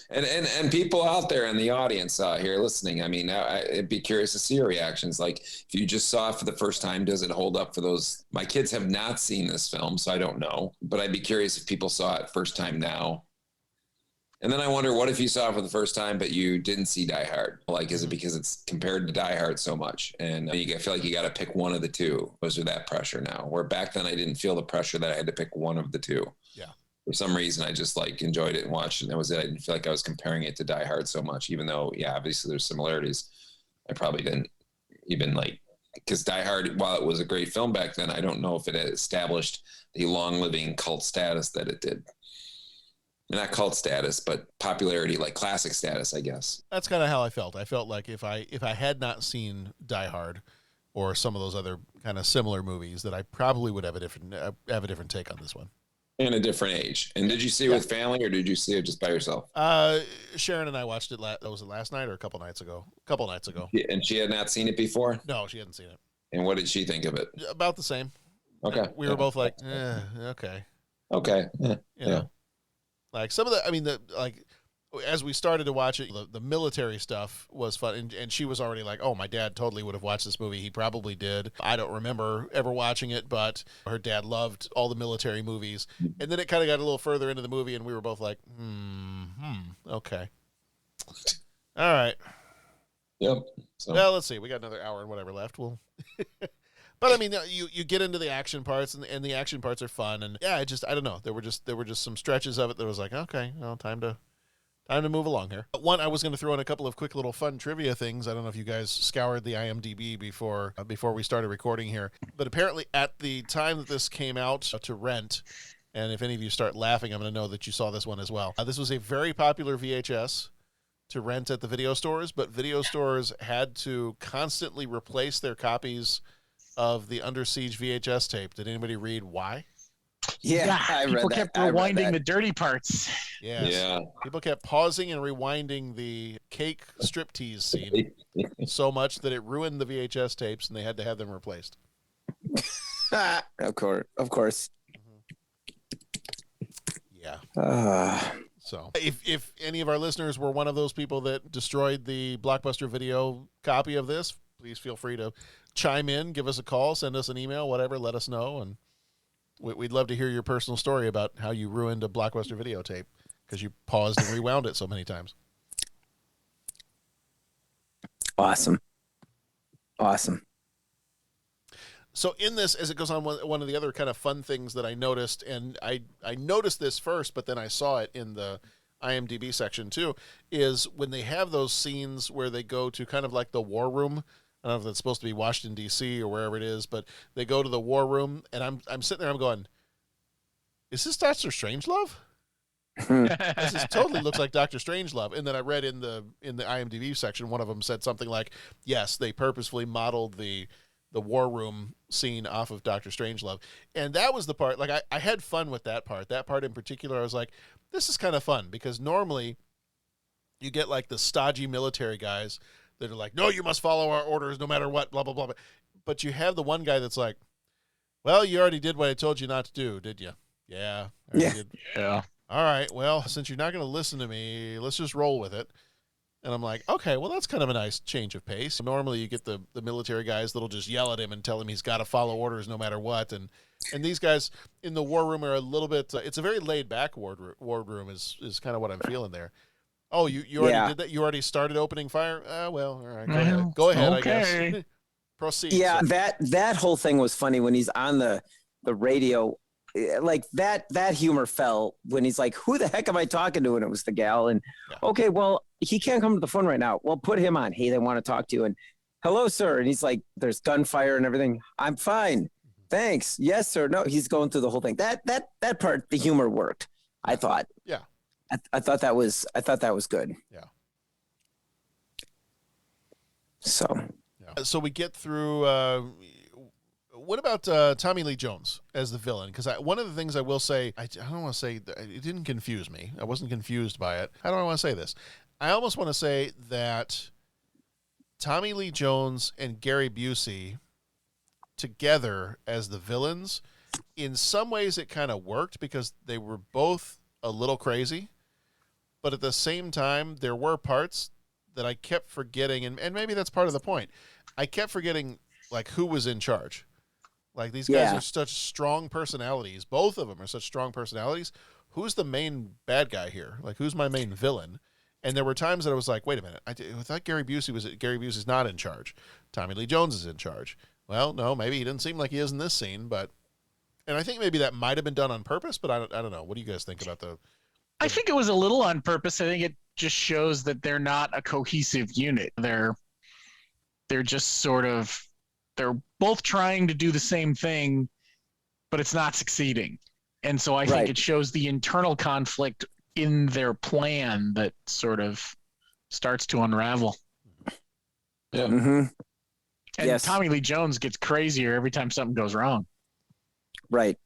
And people out there in the audience here listening, I mean, I'd be curious to see your reactions. Like, if you just saw it for the first time, does it hold up for those? My kids have not seen this film, so I don't know. But I'd be curious if people saw it first time now. And then I wonder, what if you saw it for the first time, but you didn't see Die Hard? Like, is it because it's compared to Die Hard so much? And I feel like you got to pick one of the two. Was there that pressure now? Where back then I didn't feel the pressure that I had to pick one of the two. Yeah. For some reason, I just like enjoyed it and watched it. And that was it. I didn't feel like I was comparing it to Die Hard so much, even though, yeah, obviously there's similarities. I probably didn't even because Die Hard, while it was a great film back then, I don't know if it had established the long-living cult status that it did. Not cult status, but popularity, like classic status, I guess. That's kind of how I felt. I felt like if I had not seen Die Hard or some of those other kind of similar movies, that I probably would have a different take on this one. In a different age. And did you see it with family, or did you see it just by yourself? Sharon and I watched it. Was it last night or a couple nights ago? A couple nights ago. And she had not seen it before? No, she hadn't seen it. And what did she think of it? About the same. Okay. We were both like, okay. Okay. Yeah. Like some of as we started to watch it, the military stuff was fun. And she was already like, oh, my dad totally would have watched this movie. He probably did. I don't remember ever watching it, but her dad loved all the military movies. And then it kind of got a little further into the movie, and we were both like, okay. All right. Yep. So. Well, let's see. We got another hour and whatever left. But I mean, you get into the action parts, and the action parts are fun. And yeah, I don't know. There were just some stretches of it that was like, okay, well, time to move along here. One, I was going to throw in a couple of quick little fun trivia things. I don't know if you guys scoured the IMDb before we started recording here, but apparently at the time that this came out to rent, and if any of you start laughing, I'm going to know that you saw this one as well. This was a very popular VHS to rent at the video stores, but video stores had to constantly replace their copies of the Under Siege VHS tape. Did anybody read why? Yeah, I read people that. kept rewinding the dirty parts. Yes. Yeah. People kept pausing and rewinding the cake striptease scene so much that it ruined the VHS tapes, and they had to have them replaced. Of course. Yeah. So if any of our listeners were one of those people that destroyed the Blockbuster Video copy of this, please feel free to chime in, give us a call, send us an email, whatever, let us know. And we'd love to hear your personal story about how you ruined a Blockbuster videotape because you paused and rewound it so many times. Awesome. So in this, as it goes on, one of the other kind of fun things that I noticed, and I noticed this first, but then I saw it in the IMDb section too, is when they have those scenes where they go to kind of like the war room. I don't know if that's supposed to be Washington, D.C. or wherever it is, but they go to the war room, and I'm sitting there, I'm going, is this Dr. Strangelove? This totally looks like Dr. Strangelove. And then I read in the IMDb section, one of them said something like, yes, they purposefully modeled the war room scene off of Dr. Strangelove. And that was the part, like I had fun with that part. That part in particular, I was like, this is kind of fun, because normally you get like the stodgy military guys that are like, no, you must follow our orders no matter what, blah, blah, blah. But you have the one guy that's like, well, you already did what I told you not to do, did you? Yeah. Yeah. All right, well, since you're not going to listen to me, let's just roll with it. And I'm like, okay, well, that's kind of a nice change of pace. Normally you get the military guys that'll just yell at him and tell him he's got to follow orders no matter what. And these guys in the war room are a little bit, it's a very laid back wardroom is kind of what I'm feeling there. Oh, you already did that? You already started opening fire? Well, all right, go ahead, okay. I guess. Proceed. Yeah, sir. that whole thing was funny when he's on the radio. Like that humor fell when he's like, who the heck am I talking to? And it was the gal. And okay, well, he can't come to the phone right now. Well, put him on. Hey, they want to talk to you. And hello, sir. And he's like, there's gunfire and everything. I'm fine. Thanks. Yes, sir. No, he's going through the whole thing. That part, the humor worked, I thought. Yeah. I thought that was good. Yeah. So, So we get through. What about Tommy Lee Jones as the villain? Because one of the things I will say, I don't want to say it didn't confuse me. I wasn't confused by it. I don't want to say this. I almost want to say that Tommy Lee Jones and Gary Busey together as the villains, in some ways it kind of worked because they were both a little crazy, but at the same time there were parts that I kept forgetting, and maybe that's part of the point. I kept forgetting like who was in charge. Like these guys are such strong personalities. Both of them are such strong personalities. Who's the main bad guy here? Like who's my main villain? And there were times that I was like, wait a minute, I thought Gary Busey's not in charge. Tommy Lee Jones is in charge. Well, no, maybe he didn't seem like he is in this scene, and I think maybe that might have been done on purpose, but I don't know. What do you guys think about the I think it was a little on purpose. I think it just shows that they're not a cohesive unit. They're just sort of, they're both trying to do the same thing, but it's not succeeding. And so I think it shows the internal conflict in their plan that sort of starts to unravel. Yeah. Mm-hmm. And Tommy Lee Jones gets crazier every time something goes wrong. Right.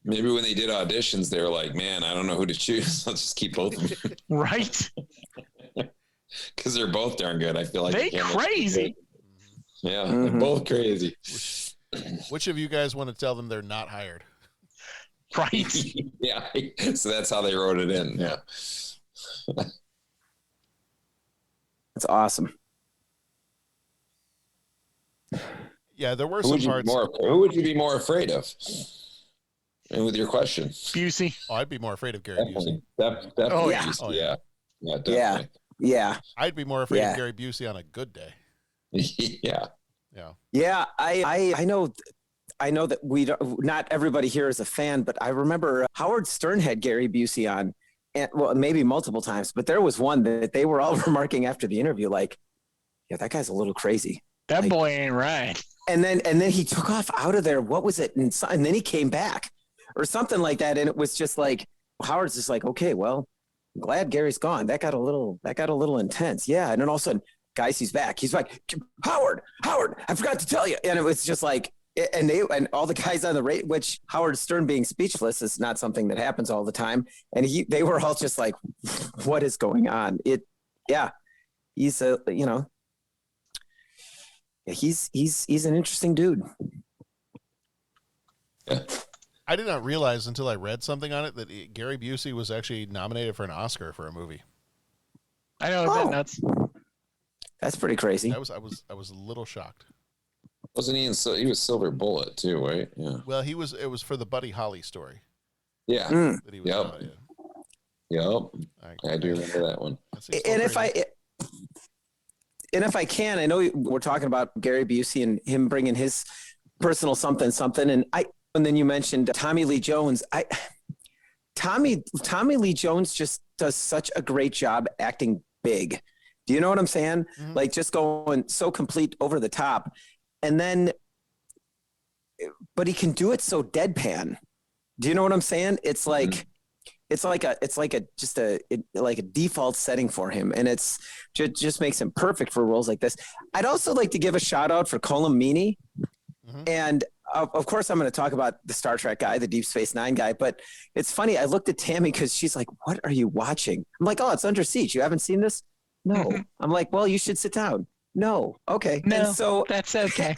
Maybe when they did auditions, they were like, man, I don't know who to choose. Let's just keep both of them. Right. Because they're both darn good. I feel like they crazy. Yeah, they're both crazy. Which of you guys want to tell them they're not hired? Right. Yeah. So that's how they wrote it in. Yeah. That's awesome. Yeah, there were some parts. Who would you be more afraid of? And with your question, Busey. Oh, I'd be more afraid of Gary Busey. Definitely. yeah. Busey. Yeah. Yeah. Definitely. Yeah. I'd be more afraid of Gary Busey on a good day. Yeah. Yeah. I know that not everybody here is a fan, but I remember Howard Stern had Gary Busey on, and well, maybe multiple times, but there was one that they were all remarking after the interview, like, yeah, that guy's a little crazy. That boy ain't right. And then he took off out of there. What was it? And then he came back or something like that. And it was just like, Howard's just like, okay, well, I'm glad Gary's gone. That got a little intense. Yeah. And then all of a sudden, guys, he's back. He's like, Howard, I forgot to tell you. And it was just like, and all the guys on the rate, which Howard Stern being speechless is not something that happens all the time. And they were all just like, what is going on? He's he's an interesting dude. Yeah. I did not realize until I read something on it that Gary Busey was actually nominated for an Oscar for a movie. I know, isn't that nuts? That's pretty crazy. I was a little shocked. Wasn't he he was Silver Bullet too, right? Yeah. Well, it was for the Buddy Holly story. Yeah. That he was nominated. Yep. I do remember that one. And if I can, I know we're talking about Gary Busey and him bringing his personal something, and then you mentioned Tommy Lee Jones. Tommy Lee Jones just does such a great job acting big. Do you know what I'm saying? Mm-hmm. Like just going so complete over the top. And then, but he can do it so deadpan. Do you know what I'm saying? It's like, it's like a default setting for him. And it's just makes him perfect for roles like this. I'd also like to give a shout out for Colm Meaney. Mm-hmm. And of course I'm going to talk about the Star Trek guy, the Deep Space Nine guy, but it's funny. I looked at Tammy cause she's like, what are you watching? I'm like, oh, it's Under Siege. You haven't seen this? No. Mm-hmm. I'm like, well, you should sit down. No. Okay. No, and so that's okay.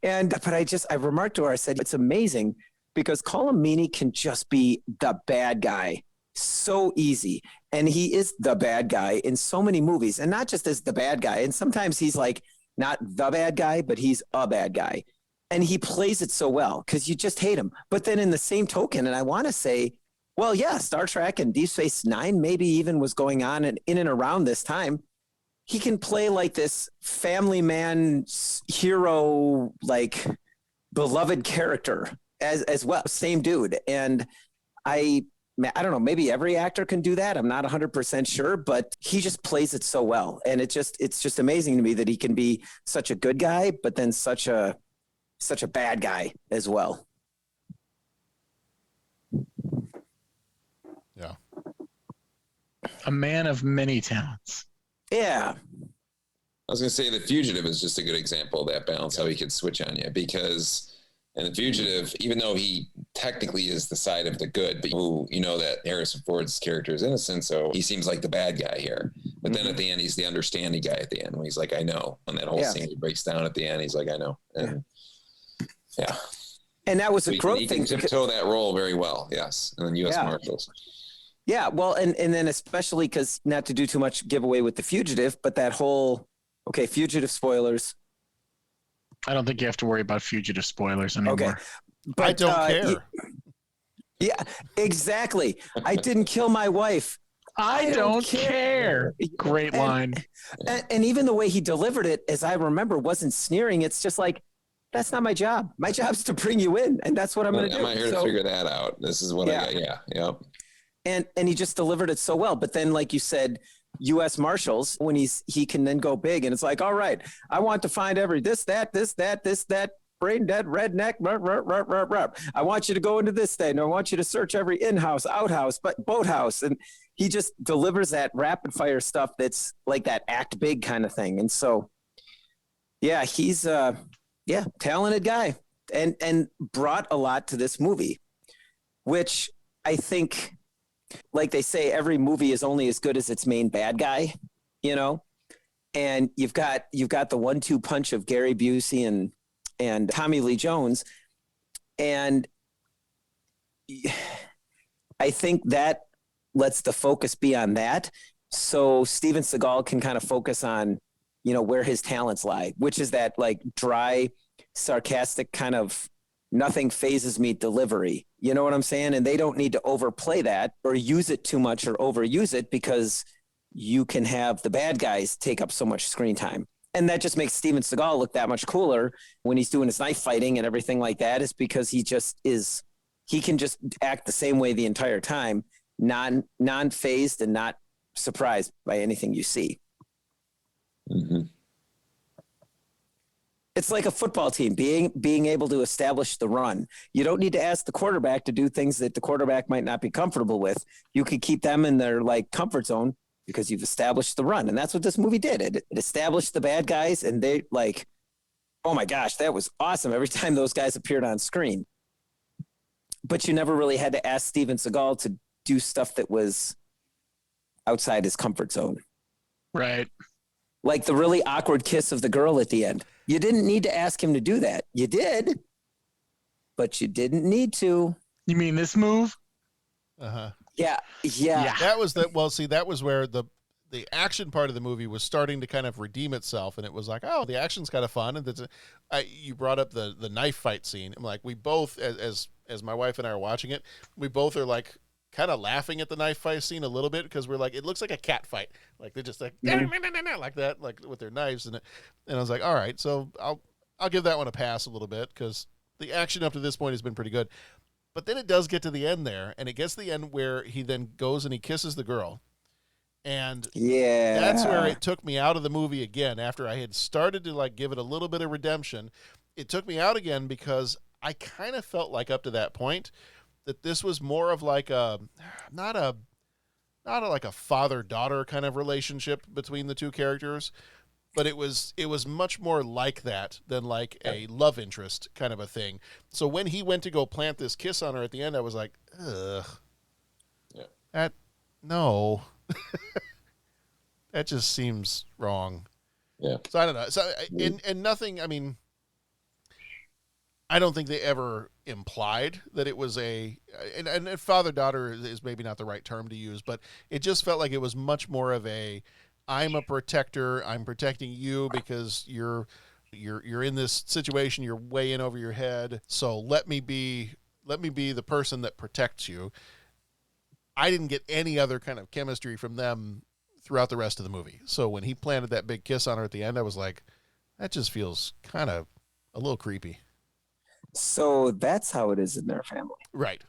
But I remarked to her, I said, it's amazing because Colm Meaney can just be the bad guy so easy. And he is the bad guy in so many movies, and not just as the bad guy. And sometimes he's like not the bad guy, but he's a bad guy. And he plays it so well because you just hate him. But then in the same token, and I want to say, well, yeah, Star Trek and Deep Space Nine maybe even was going on and in and around this time. He can play like this family man hero, like beloved character as well. Same dude. And I don't know, maybe every actor can do that. I'm not 100% sure, but he just plays it so well. And it's just amazing to me that he can be such a good guy, but then such a bad guy as well. Yeah. A man of many talents. Yeah. I was going to say The Fugitive is just a good example of that balance, how he could switch on you, because in The Fugitive, even though he technically is the side of the good, but you know that Harrison Ford's character is innocent, so he seems like the bad guy here. But then at the end, he's the understanding guy at the end, when he's like, I know. On that whole scene, he breaks down at the end, he's like, I know. And yeah. And that was a he growth can thing. tiptoe that role very well, yes. And then U.S. Marshals. Yeah, well, and then especially because, not to do too much giveaway with The Fugitive, but that whole, okay, Fugitive spoilers. I don't think you have to worry about Fugitive spoilers anymore. Okay. But, I don't care. Yeah, exactly. I didn't kill my wife. I don't care. Great line. And even the way he delivered it, as I remember, wasn't sneering. It's just like, that's not my job. My job's to bring you in, and that's what I'm going to do. I'm not here to figure that out. This is what I got. Yeah. And he just delivered it so well. But then, like you said, U.S. Marshals, when he can then go big, and it's like, all right, I want to find this, that, brain dead redneck. I want you to go into this thing. I want you to search every in-house, outhouse, but boathouse. And he just delivers that rapid fire stuff that's like that act big kind of thing. And so, yeah, he's talented guy and brought a lot to this movie, which I think, like they say, every movie is only as good as its main bad guy, you know? And you've got the 1-2 punch of Gary Busey and Tommy Lee Jones. And I think that lets the focus be on that. So Steven Seagal can kind of focus on, where his talents lie, which is that like dry, sarcastic kind of nothing phases me delivery. You know what I'm saying? And they don't need to overplay that or use it too much or overuse it, because you can have the bad guys take up so much screen time. And that just makes Steven Seagal look that much cooler when he's doing his knife fighting and everything like that, is because he can just act the same way the entire time, non-phased and not surprised by anything you see. Mm-hmm. It's like a football team being able to establish the run. You don't need to ask the quarterback to do things that the quarterback might not be comfortable with. You could keep them in their comfort zone because you've established the run. And that's what this movie did. It established the bad guys, and they oh my gosh, that was awesome every time those guys appeared on screen. But you never really had to ask Steven Seagal to do stuff that was outside his comfort zone. Right. Like the really awkward kiss of the girl at the end. You didn't need to ask him to do that. You did, but you didn't need to. You mean this move? Uh-huh. Yeah. That was that was where the action part of the movie was starting to kind of redeem itself, and it was like, oh, the action's kind of fun. And you brought up the knife fight scene. I'm like, we both, as my wife and I are watching it, we both are like kind of laughing at the knife fight scene a little bit, because we're like, it looks like a cat fight. Like they're just like like that, like with their knives. And I was like, all right, so I'll give that one a pass a little bit, because the action up to this point has been pretty good. But then it does get to the end there, and it gets to the end where he then goes and he kisses the girl. And that's where it took me out of the movie again. After I had started to give it a little bit of redemption, it took me out again, because I kind of felt like up to that point that this was more of like not a father-daughter kind of relationship between the two characters, but it was much more like that than like a love interest kind of a thing. So when he went to go plant this kiss on her at the end, I was like, ugh. Yeah. No. That just seems wrong. Yeah. So I don't know. So and nothing, I mean, I don't think they ever implied that it was and father-daughter is maybe not the right term to use, but it just felt like it was much more of I'm a protector. I'm protecting you because you're in this situation. You're way in over your head. So let me be the person that protects you. I didn't get any other kind of chemistry from them throughout the rest of the movie. So when he planted that big kiss on her at the end, I was like, that just feels kind of a little creepy. So that's how it is in their family. Right.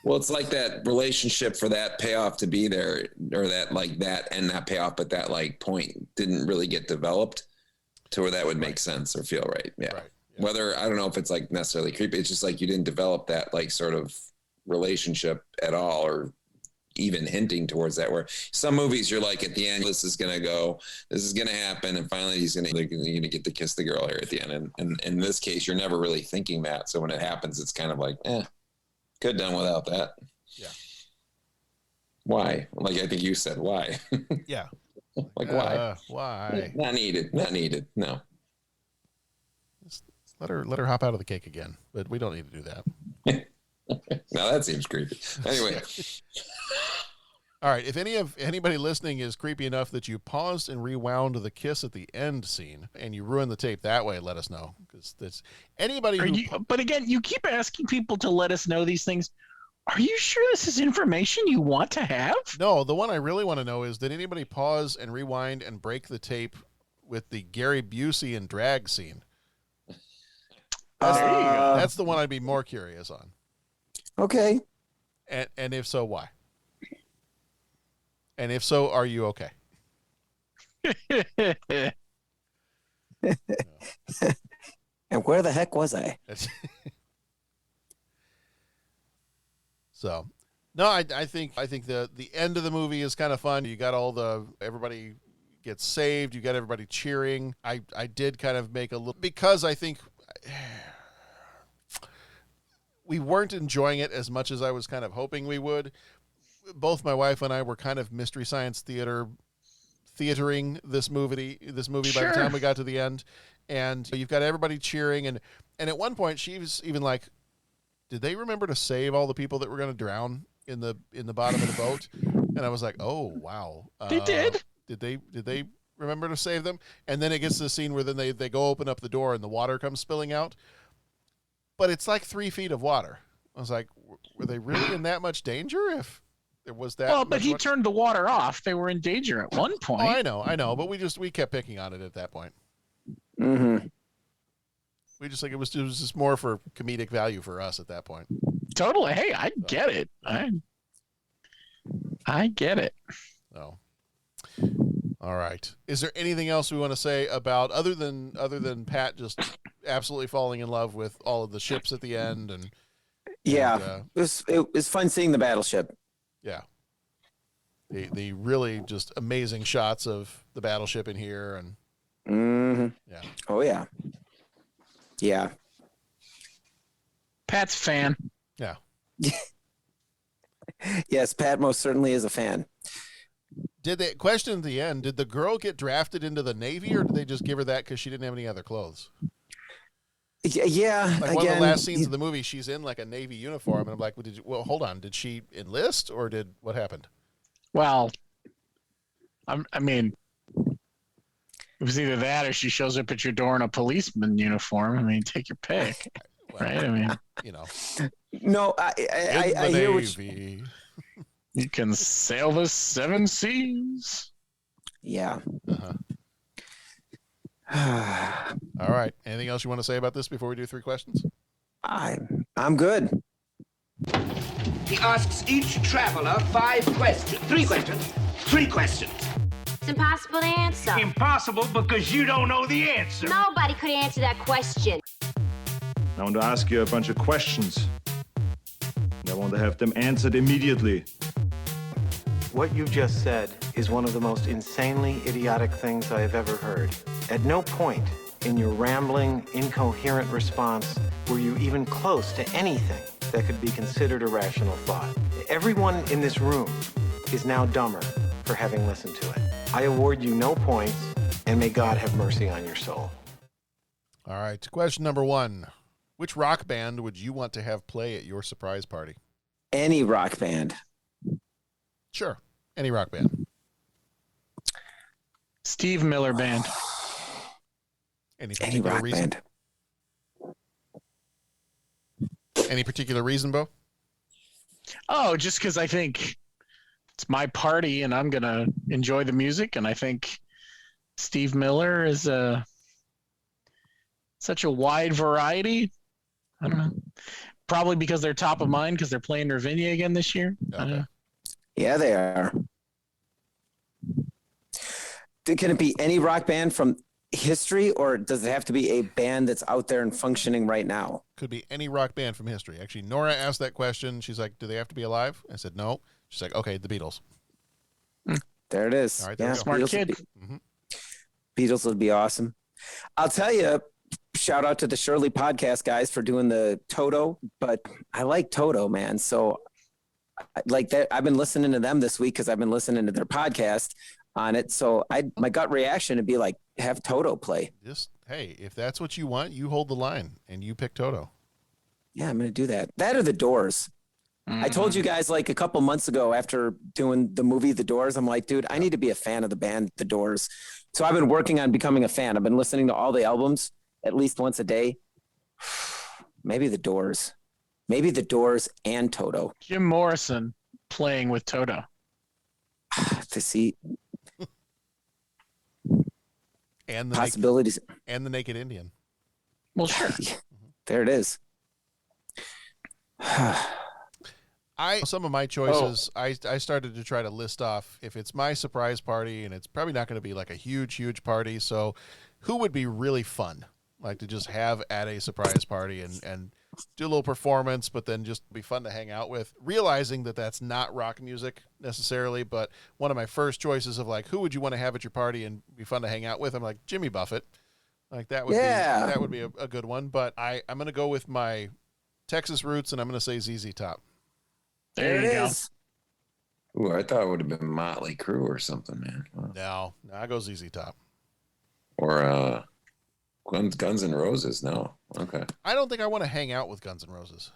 Well, it's like that relationship for that payoff to be there, or that and that payoff, but that point didn't really get developed to where that would make sense or feel right. Yeah. Right. Yeah. Whether, I don't know if it's necessarily creepy. It's just you didn't develop that sort of relationship at all, or even hinting towards that. Where some movies you're like at the end, this is gonna happen, and finally you're gonna get to kiss the girl here at the end. And in this case, you're never really thinking that. So when it happens, it's kind of like, could have done without that. Yeah. Why? Like I think you said, why? Yeah. Like why? Why? Not needed. No. Just let her hop out of the cake again. But we don't need to do that. Now that seems creepy. Anyway. All right. If anybody listening is creepy enough that you paused and rewound the kiss at the end scene and you ruined the tape that way, let us know. Because that's anybody. But again, you keep asking people to let us know these things. Are you sure this is information you want to have? No, the one I really want to know is, did anybody pause and rewind and break the tape with the Gary Busey and drag scene? There you go. That's the one I'd be more curious on. Okay. And if so, why? And if so, are you okay? And where the heck was I? So, no, I think the end of the movie is kind of fun. You got everybody gets saved. You got everybody cheering. I did kind of make a little, because I think we weren't enjoying it as much as I was kind of hoping we would. Both my wife and I were kind of Mystery Science theatering this movie Sure. by the time we got to the end. And you've got everybody cheering. And at one point she was even like, did they remember to save all the people that were going to drown in the bottom of the boat? And I was like, oh, wow. They did. Did they remember to save them? And then it gets to the scene where then they go open up the door and the water comes spilling out. But it's like 3 feet of water. I was like, were they really in that much danger if there was that? Well, but he turned the water off. They were in danger at one point. Oh, I know. But we kept picking on it at that point. Mm-hmm. We just like it was just more for comedic value for us at that point. Totally. Hey, I get it. I get it. Oh. All right. Is there anything else we want to say about other than Pat just absolutely falling in love with all of the ships at the end it was fun seeing the battleship. Yeah. The really just amazing shots of the battleship in here and yeah. Oh yeah. Yeah. Pat's fan. Yeah. Yes, Pat most certainly is a fan. Did they question at the end? Did the girl get drafted into the Navy, or did they just give her that because she didn't have any other clothes? Yeah. Like one of the last scenes of the movie, she's in like a Navy uniform, and I'm like, well, hold on, did she enlist, or what happened? Well, I mean, it was either that or she shows up at your door in a policeman uniform. I mean, take your pick, right? I mean, No, I hear what you can sail the 7 seas. Yeah. All right. Anything else you want to say about this before we do 3 questions? I'm good. He asks each traveler 5 questions. 3 questions. 3 questions. It's impossible to answer. Impossible because you don't know the answer. Nobody could answer that question. I want to ask you a bunch of questions. I want to have them answered immediately. What you just said is one of the most insanely idiotic things I have ever heard. At no point in your rambling, incoherent response were you even close to anything that could be considered a rational thought. Everyone in this room is now dumber for having listened to it. I award you no points, and may God have mercy on your soul. All right. Question number 1. Which rock band would you want to have play at your surprise party? Any rock band. Sure. Any rock band. Steve Miller Band. Any rock reason? Band. Any particular reason, Bo? Oh, just because I think it's my party and I'm going to enjoy the music. And I think Steve Miller is such a wide variety. I don't know. Probably because they're top of mind because they're playing Ravinia again this year. Okay. Yeah, they are. Can it be any rock band from history, or does it have to be a band that's out there and functioning right now? Could be any rock band from history. Actually, Nora asked that question. She's like, do they have to be alive? I said, no. She's like, okay, the Beatles. There it is. All right, yeah, Smart kid. Beatles would be awesome. I'll tell you, shout out to the Shirley podcast guys for doing the Toto, but I like Toto, man. So like that, I've been listening to them this week because I've been listening to their podcast on it. So my gut reaction would be like, have Toto play. Just, hey, if that's what you want, you hold the line and you pick Toto. Yeah, I'm going to do that. That or the Doors. I told you guys like a couple months ago after doing the movie The Doors, I'm like, dude, I need to be a fan of the band The Doors. So I've been working on becoming a fan. I've been listening to all the albums at least once a day. Maybe The Doors. Maybe The Doors and Toto. Jim Morrison playing with Toto. To see and the possibilities. And the Naked Indian. Well, sure. There it is. Some of my choices, I started to try to list off if it's my surprise party, and it's probably not going to be like a huge party. So who would be really fun, like to just have at a surprise party and do a little performance, but then just be fun to hang out with, realizing that that's not rock music necessarily. But one of my first choices of like, who would you want to have at your party and be fun to hang out with? I'm like, Jimmy Buffett. Like that would be a good one. But I'm going to go with my Texas roots, and I'm going to say ZZ Top. There it is. Ooh, I thought it would have been Motley Crue or something, man. No, I go ZZ Top. Or Guns N' Roses. No, okay. I don't think I want to hang out with Guns N' Roses.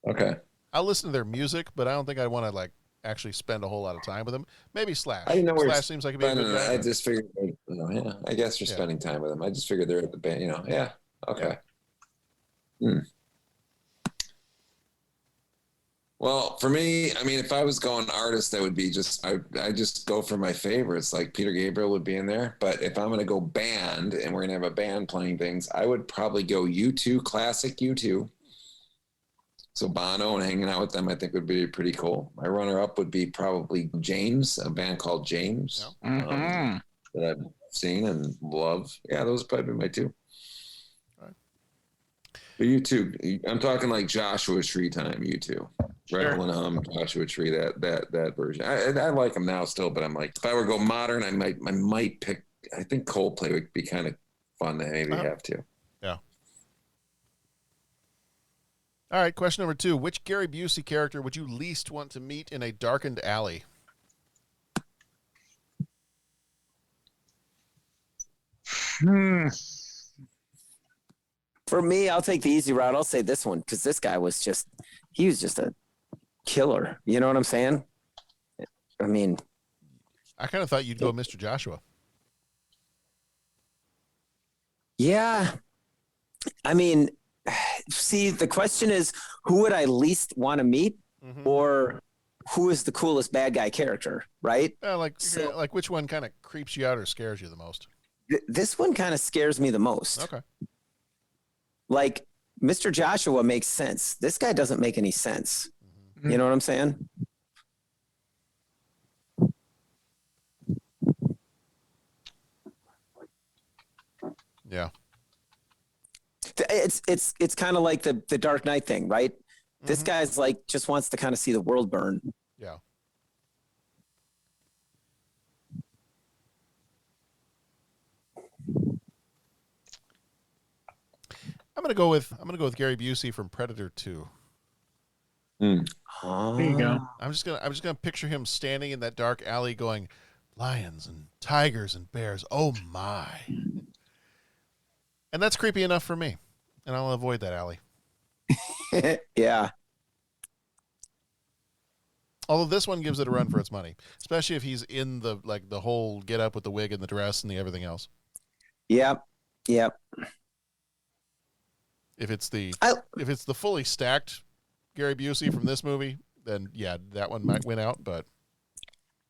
Okay. I'll listen to their music, but I don't think I want to like actually spend a whole lot of time with them. Maybe Slash. I didn't know Slash seems like it'd be a good guy. I just figured, yeah. I guess you're spending time with them. I just figured they're at the band. Yeah. Okay. Yeah. Well, for me, I mean, if I was going artist, that would be I just go for my favorites. Like Peter Gabriel would be in there. But if I'm going to go band and we're going to have a band playing things, I would probably go U2, classic U2. So Bono and hanging out with them, I think would be pretty cool. My runner-up would be probably James, a band called James that I've seen and love. Yeah, those would probably be my two. But U2, I'm talking like Joshua Tree time, U2. Rattle and Hum, Joshua Tree, that version. I like them now still, but I'm like, if I were to go modern, I might pick. I think Coldplay would be kind of fun to maybe have too. Yeah. All right, question number 2: which Gary Busey character would you least want to meet in a darkened alley? For me, I'll take the easy route. I'll say this one because this guy was just a killer. You know what I'm saying? I mean, I kind of thought you'd go Mr. Joshua. Yeah. I mean, see, the question is, who would I least want to meet, or who is the coolest bad guy character, right? Like which one kind of creeps you out or scares you the most? This one kind of scares me the most. Okay. Like, Mr. Joshua makes sense. This guy doesn't make any sense. You know what I'm saying? Yeah. It's kind of like the Dark Knight thing, right? This guy's like just wants to kind of see the world burn. Yeah. I'm gonna go with Gary Busey from Predator 2. There you go. I'm just gonna picture him standing in that dark alley going, lions and tigers and bears. Oh my. And that's creepy enough for me. And I'll avoid that alley. Yeah. Although this one gives it a run for its money, especially if he's in the whole get up with the wig and the dress and the everything else. Yep. If it's the fully stacked Gary Busey from this movie, then yeah, that one might win out. But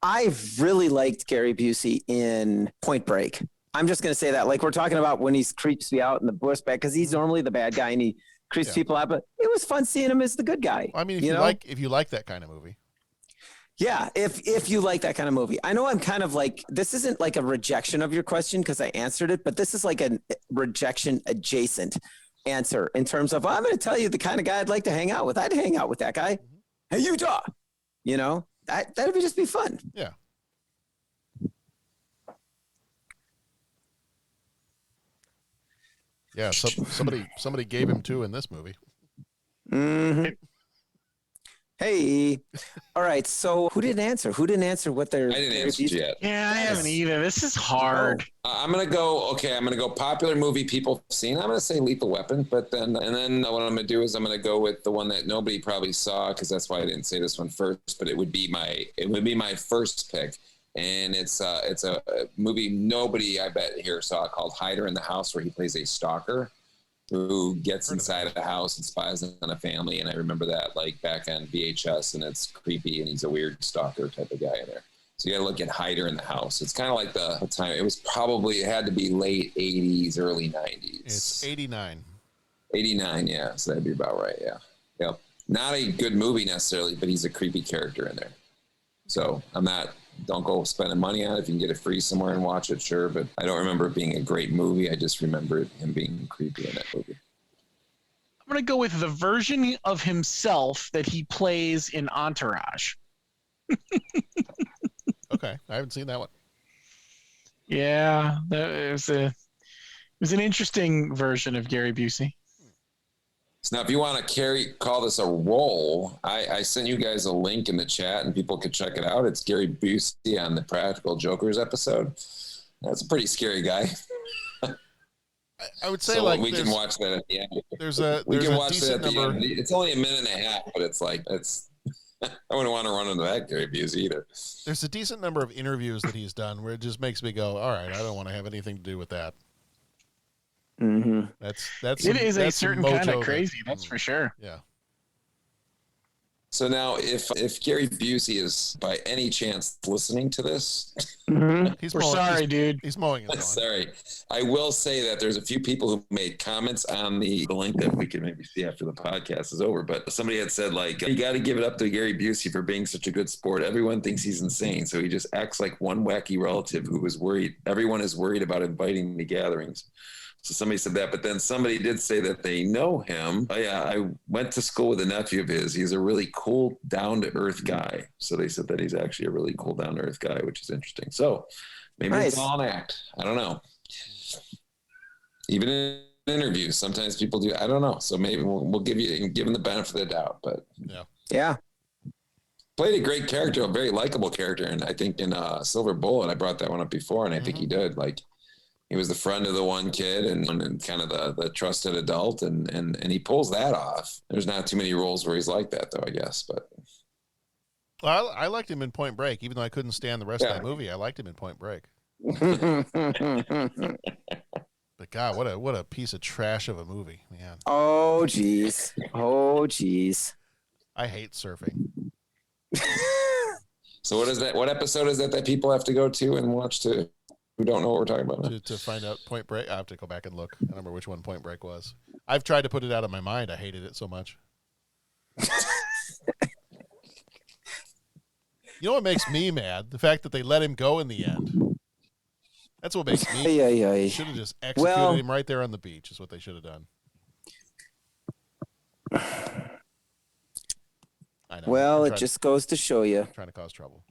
I really liked Gary Busey in Point Break. I'm just going to say that, like we're talking about when he creeps me out in the bush back, because he's normally the bad guy and he creeps people out. But it was fun seeing him as the good guy. I mean, if you like that kind of movie. Yeah, if you like that kind of movie. I know I'm kind of like, this isn't like a rejection of your question because I answered it, but this is like a rejection adjacent answer in terms of, I'm going to tell you the kind of guy I'd like to hang out with. I'd hang out with that guy. Hey, Utah. You know, that'd just be fun. Yeah. Yeah, somebody gave him 2 in this movie. Mm-hmm. Hey, all right. So who didn't answer? Who didn't answer what their? I didn't answer yet. Yeah, I haven't either. This is hard. I'm gonna go. Okay, I'm gonna go popular movie people have seen. I'm gonna say Lethal Weapon, but then what I'm gonna do is I'm gonna go with the one that nobody probably saw because that's why I didn't say this one first. But it would be my first pick, and it's a movie nobody I bet here saw called Hider in the House, where he plays a stalker who gets inside of the house and spies on a family. And I remember that like back on VHS, and it's creepy, and he's a weird stalker type of guy in there. So you got to look at Hider in the House. It's kind of like the time. It had to be late 80s, early 90s. It's 89. 89, yeah. So that'd be about right, yeah. Yep. Not a good movie necessarily, but he's a creepy character in there. So don't go spending money on it. If you can get it free somewhere and watch it, sure. But I don't remember it being a great movie. I just remember him being creepy in that movie. I'm going to go with the version of himself that he plays in Entourage. Okay, I haven't seen that one. Yeah, it was an interesting version of Gary Busey. So now if you want to call this a role, I sent you guys a link in the chat and people could check it out. It's Gary Busey on the Practical Jokers episode. That's a pretty scary guy. I would say so like we can watch that at the end. We can watch that at the end. It's only a minute and a half, but I wouldn't want to run into that Gary Busey either. There's a decent number of interviews that he's done where it just makes me go, all right, I don't want to have anything to do with that. Mm-hmm. That's it is a that's certain kind of crazy, that's for sure. Yeah. So now, if Gary Busey is by any chance listening to this, We're sorry, dude. He's mowing his lawn. Sorry. I will say that there's a few people who made comments on the link that we can maybe see after the podcast is over. But somebody had said, like, you got to give it up to Gary Busey for being such a good sport. Everyone thinks he's insane. So he just acts like one wacky relative who was worried. Everyone is worried about inviting to gatherings. So somebody said that, but then somebody did say that they know him. Oh yeah, I went to school with a nephew of his. He's a really cool, down-to-earth guy. So they said that he's actually a really cool, down-to-earth guy, which is interesting. So maybe it's all an act. I don't know. Even in interviews, sometimes people do. I don't know. So maybe we'll give him the benefit of the doubt. But yeah. Played a great character, a very likable character, and I think in Silver Bullet, I brought that one up before, and I think he did. Like, he was the friend of the one kid and kind of the trusted adult, and he pulls that off. There's not too many roles where he's like that, though, I guess. But well, I liked him in Point Break, even though I couldn't stand the rest of that movie. I liked him in Point Break. But God, what a piece of trash of a movie, man. Oh geez. I hate surfing. So what is that? What episode is that people have to go to and watch to? Who don't know what we're talking about. To find out Point Break, I have to go back and look. I don't remember which one Point Break was. I've tried to put it out of my mind. I hated it so much. You know what makes me mad? The fact that they let him go in the end. That's what makes me. Yeah. Should have just executed him right there on the beach. Is what they should have done. I know. Well, it just goes to show you. Trying to cause trouble.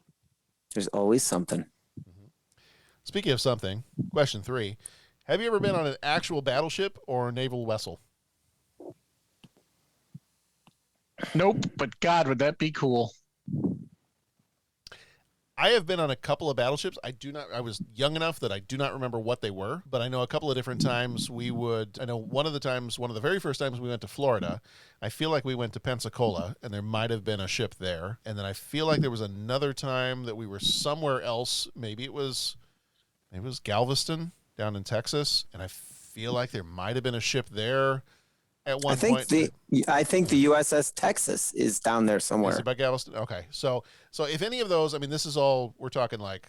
There's always something. Speaking of something, question 3. Have you ever been on an actual battleship or a naval vessel? Nope, but God, would that be cool. I have been on a couple of battleships. I was young enough that I do not remember what they were, but I know a couple of different times I know one of the very first times we went to Florida, I feel like we went to Pensacola, and there might have been a ship there. And then I feel like there was another time that we were somewhere else. Maybe it was Galveston down in Texas, and I feel like there might have been a ship there at one point. I think the USS Texas is down there somewhere. Is it by Galveston? Okay. So if any of those, I mean, this is all, we're talking like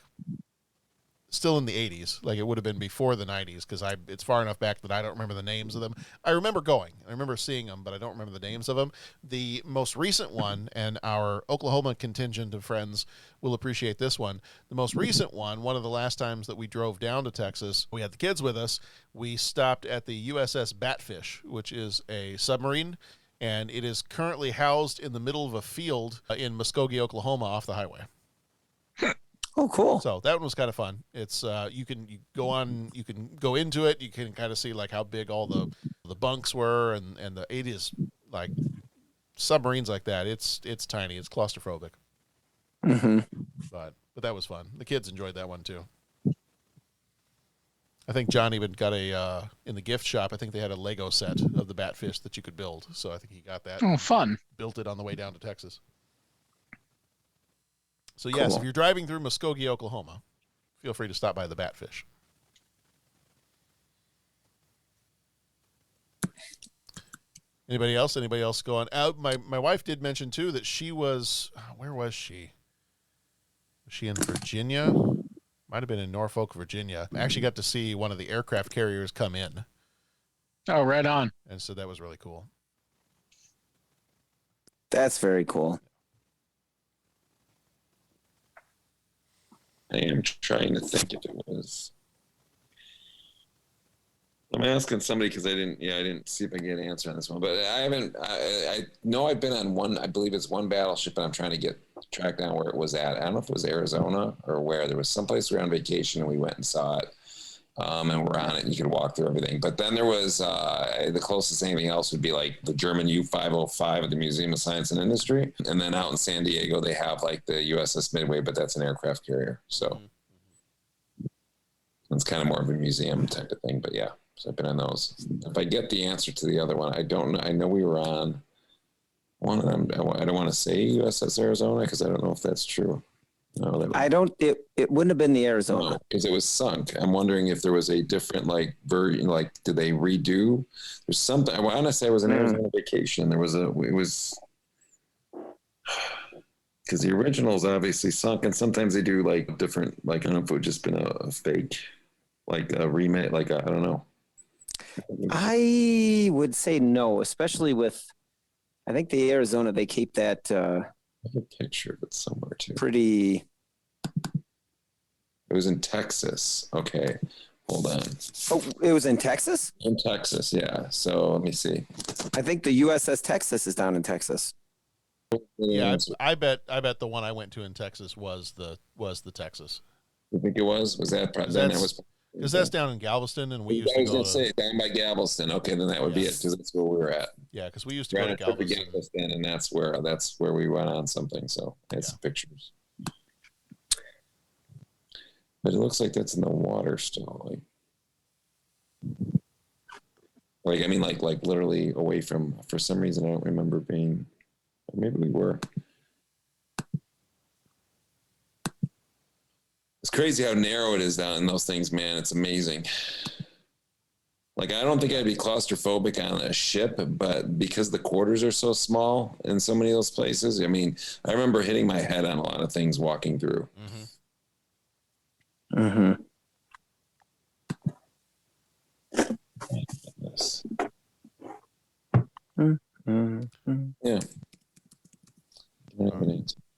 still in the 80s. Like it would have been before the 90s because it's far enough back that I don't remember the names of them. I remember going. I remember seeing them, but I don't remember the names of them. The most recent one, and our Oklahoma contingent of friends will appreciate this one. The most recent one of the last times that we drove down to Texas, we had the kids with us. We stopped at the USS Batfish, which is a submarine, and it is currently housed in the middle of a field in Muskogee, Oklahoma, off the highway. Oh, cool. So that one was kind of fun. It's you can go into it. You can kind of see like how big all the bunks were, and it is like submarines like that. It's tiny. It's claustrophobic. Mm-hmm. But that was fun. The kids enjoyed that one too. I think John even got in the gift shop. I think they had a Lego set of the Batfish that you could build. So I think he got that. Oh, fun! Built it on the way down to Texas. So, yes, Cool. if you're driving through Muskogee, Oklahoma, feel free to stop by the Batfish. Anybody else? Anybody else going out? My wife did mention, too, that she was – where was she? Was she in Virginia? Might have been in Norfolk, Virginia. I actually got to see one of the aircraft carriers come in. Oh, right on. And so that was really cool. That's very cool. I am trying to think if it was. I'm asking somebody because I didn't see if I can get an answer on this one, but I haven't. I know I've been on one. I believe it's one battleship, and I'm trying to track down where it was at. I don't know if it was Arizona or where. There was someplace we were on vacation, and we went and saw it, and we're on it. And you could walk through everything. But then there was the closest anything else would be like the German U-505 at the Museum of Science and Industry, and then out in San Diego they have like the USS Midway, but that's an aircraft carrier, so it's kind of more of a museum type of thing. But yeah. So I've been on those. If I get the answer to the other one, I don't know. I know we were on one, and I don't want to say USS Arizona because I don't know if that's true. No, I don't. It wouldn't have been the Arizona because it was sunk. I'm wondering if there was a different version. Like, did they redo? There's something. I want to say it was an Arizona vacation. It was because the original is obviously sunk, and sometimes they do like different. Like I don't know if it would just been a fake, like a remake. Like I don't know. I would say no, especially with, I think the Arizona, they keep that I have a picture of it somewhere too. pretty. It was in Texas. Okay, hold on. Oh, it was in Texas? In Texas, yeah. So let me see. I think the USS Texas is down in Texas. Yeah, I bet the one I went to in Texas was the Texas. You think it was? Was that? Then it was. Because that's down in Galveston, and we used I was to go going to say down by Galveston. Okay, then that would be it because that's where we were at. Yeah, because we used to go to Galveston, and that's where we went on something. So that's pictures. But it looks like that's in the water still. Like I mean, like literally away from. For some reason, I don't remember being. Maybe we were. It's crazy how narrow it is down in those things, man. It's amazing. Like, I don't think I'd be claustrophobic on a ship, but because the quarters are so small in so many of those places, I mean, I remember hitting my head on a lot of things walking through. Mm-hmm. Yes. Mm-hmm. Yeah.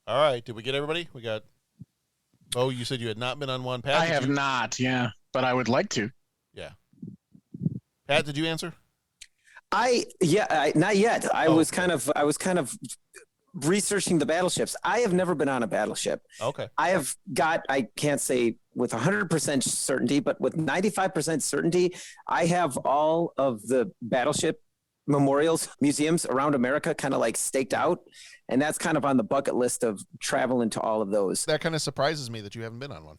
All right, did we get everybody? We got. Oh, you said you had not been on one, Pat. I have not, yeah, but I would like to. Yeah. Pat, did you answer? Not yet. I was kind of researching the battleships. I have never been on a battleship. Okay. I can't say with 100% certainty, but with 95% certainty, I have all of the battleship memorials, museums around America kind of like staked out. And that's kind of on the bucket list of traveling to all of those. That kind of surprises me that you haven't been on one.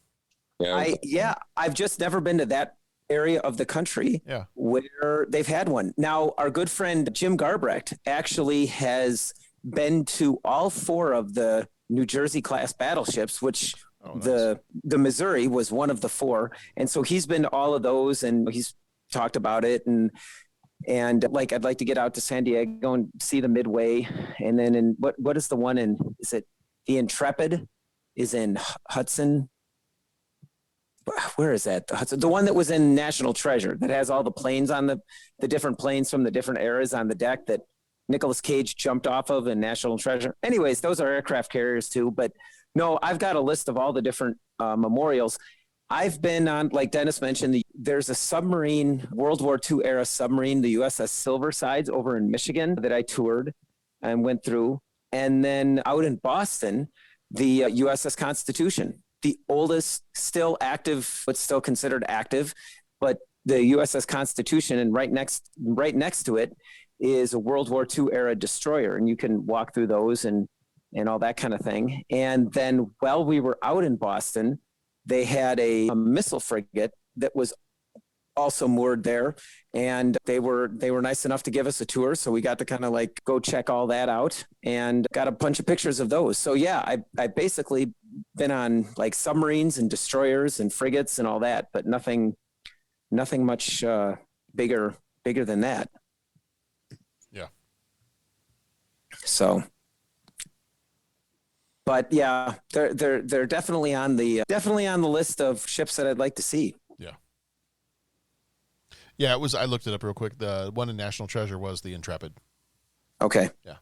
I've just never been to that area of the country where they've had one. Now, our good friend Jim Garbrecht actually has been to all 4 of the New Jersey class battleships, which the Missouri was one of the 4. And so he's been to all of those and he's talked about it. And like, I'd like to get out to San Diego and see the Midway. And then what is the one is it the Intrepid is in Hudson? where is that? The one that was in National Treasure that has all the planes on the different planes from the different eras on the deck that Nicolas Cage jumped off of in National Treasure. Anyways, those are aircraft carriers too. But no, I've got a list of all the different memorials. I've been on, like Dennis mentioned, there's a submarine, World War II era submarine, the USS Silversides over in Michigan that I toured and went through. And then out in Boston, the USS Constitution, the oldest, still active, but still considered active, but the USS Constitution, and right next to it is a World War II era destroyer, and you can walk through those and all that kind of thing. And then while we were out in Boston, they had a missile frigate that was also moored there, and they were nice enough to give us a tour, so we got to kind of like go check all that out and got a bunch of pictures of those. So yeah, I basically been on like submarines and destroyers and frigates and all that, but nothing much bigger than that. Yeah. So, but yeah, they're definitely on the list of ships that I'd like to see. Yeah, it was. I looked it up real quick. The one in National Treasure was the Intrepid. Okay. Yeah.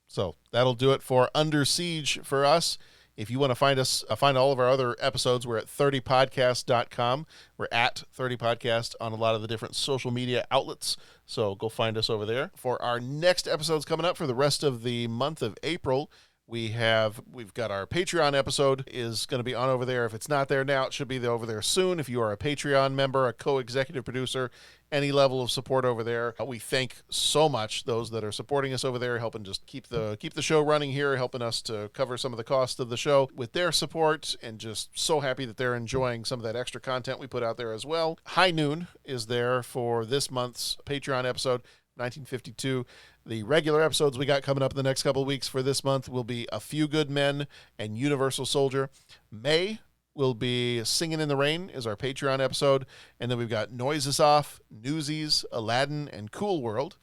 So that'll do it for Under Siege for us. If you want to find us, find all of our other episodes, we're at 30podcast.com. We're at 30podcast on a lot of the different social media outlets. So go find us over there. For our next episodes coming up for the rest of the month of April, we've got our Patreon episode is going to be on over there. If it's not there now, it should be over there soon. If you are a Patreon member, a co-executive producer, any level of support over there, we thank so much those that are supporting us over there, helping just keep the show running here, helping us to cover some of the cost of the show with their support, and just so happy that they're enjoying some of that extra content we put out there as well. High Noon is there for this month's Patreon episode, 1952. The regular episodes we got coming up in the next couple of weeks for this month will be A Few Good Men and Universal Soldier. May will be Singing in the Rain is our Patreon episode. And then we've got Noises Off, Newsies, Aladdin, and Cool World.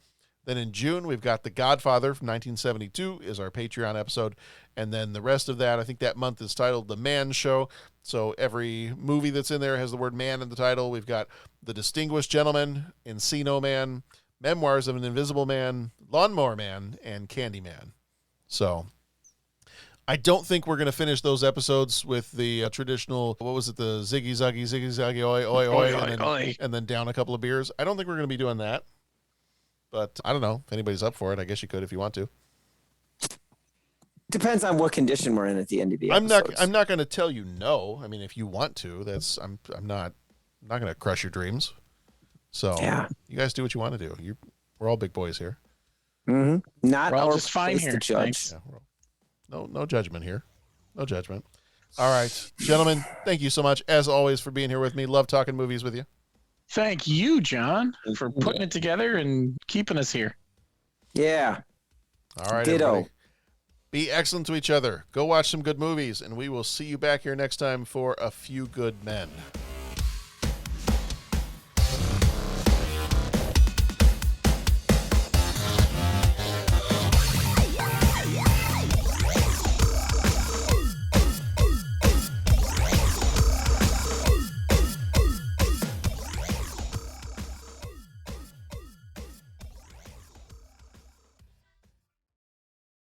Then in June, we've got The Godfather from 1972 is our Patreon episode. And then the rest of that, I think that month is titled The Man Show. So every movie that's in there has the word man in the title. We've got The Distinguished Gentleman, Encino Man, Memoirs of an Invisible Man, Lawnmower Man, and Candyman. So I don't think we're going to finish those episodes with the traditional, what was it, the ziggy zaggy, oi, oi, oi, and then down a couple of beers. I don't think we're going to be doing that. But I don't know if anybody's up for it. I guess you could if you want to. Depends on what condition we're in at the end of the episode. I'm not going to tell you no. I mean, if you want to, I'm not going to crush your dreams. So yeah, you guys do what you want to do. We're all big boys here. Mm-hmm. Not we're all our just fine place here. to judge. Yeah, no judgment here. No judgment. All right, gentlemen, thank you so much as always for being here with me. Love talking movies with you. Thank you, John, for putting it together and keeping us here. Yeah. All right, ditto. Everybody. Be excellent to each other. Go watch some good movies, and we will see you back here next time for A Few Good Men.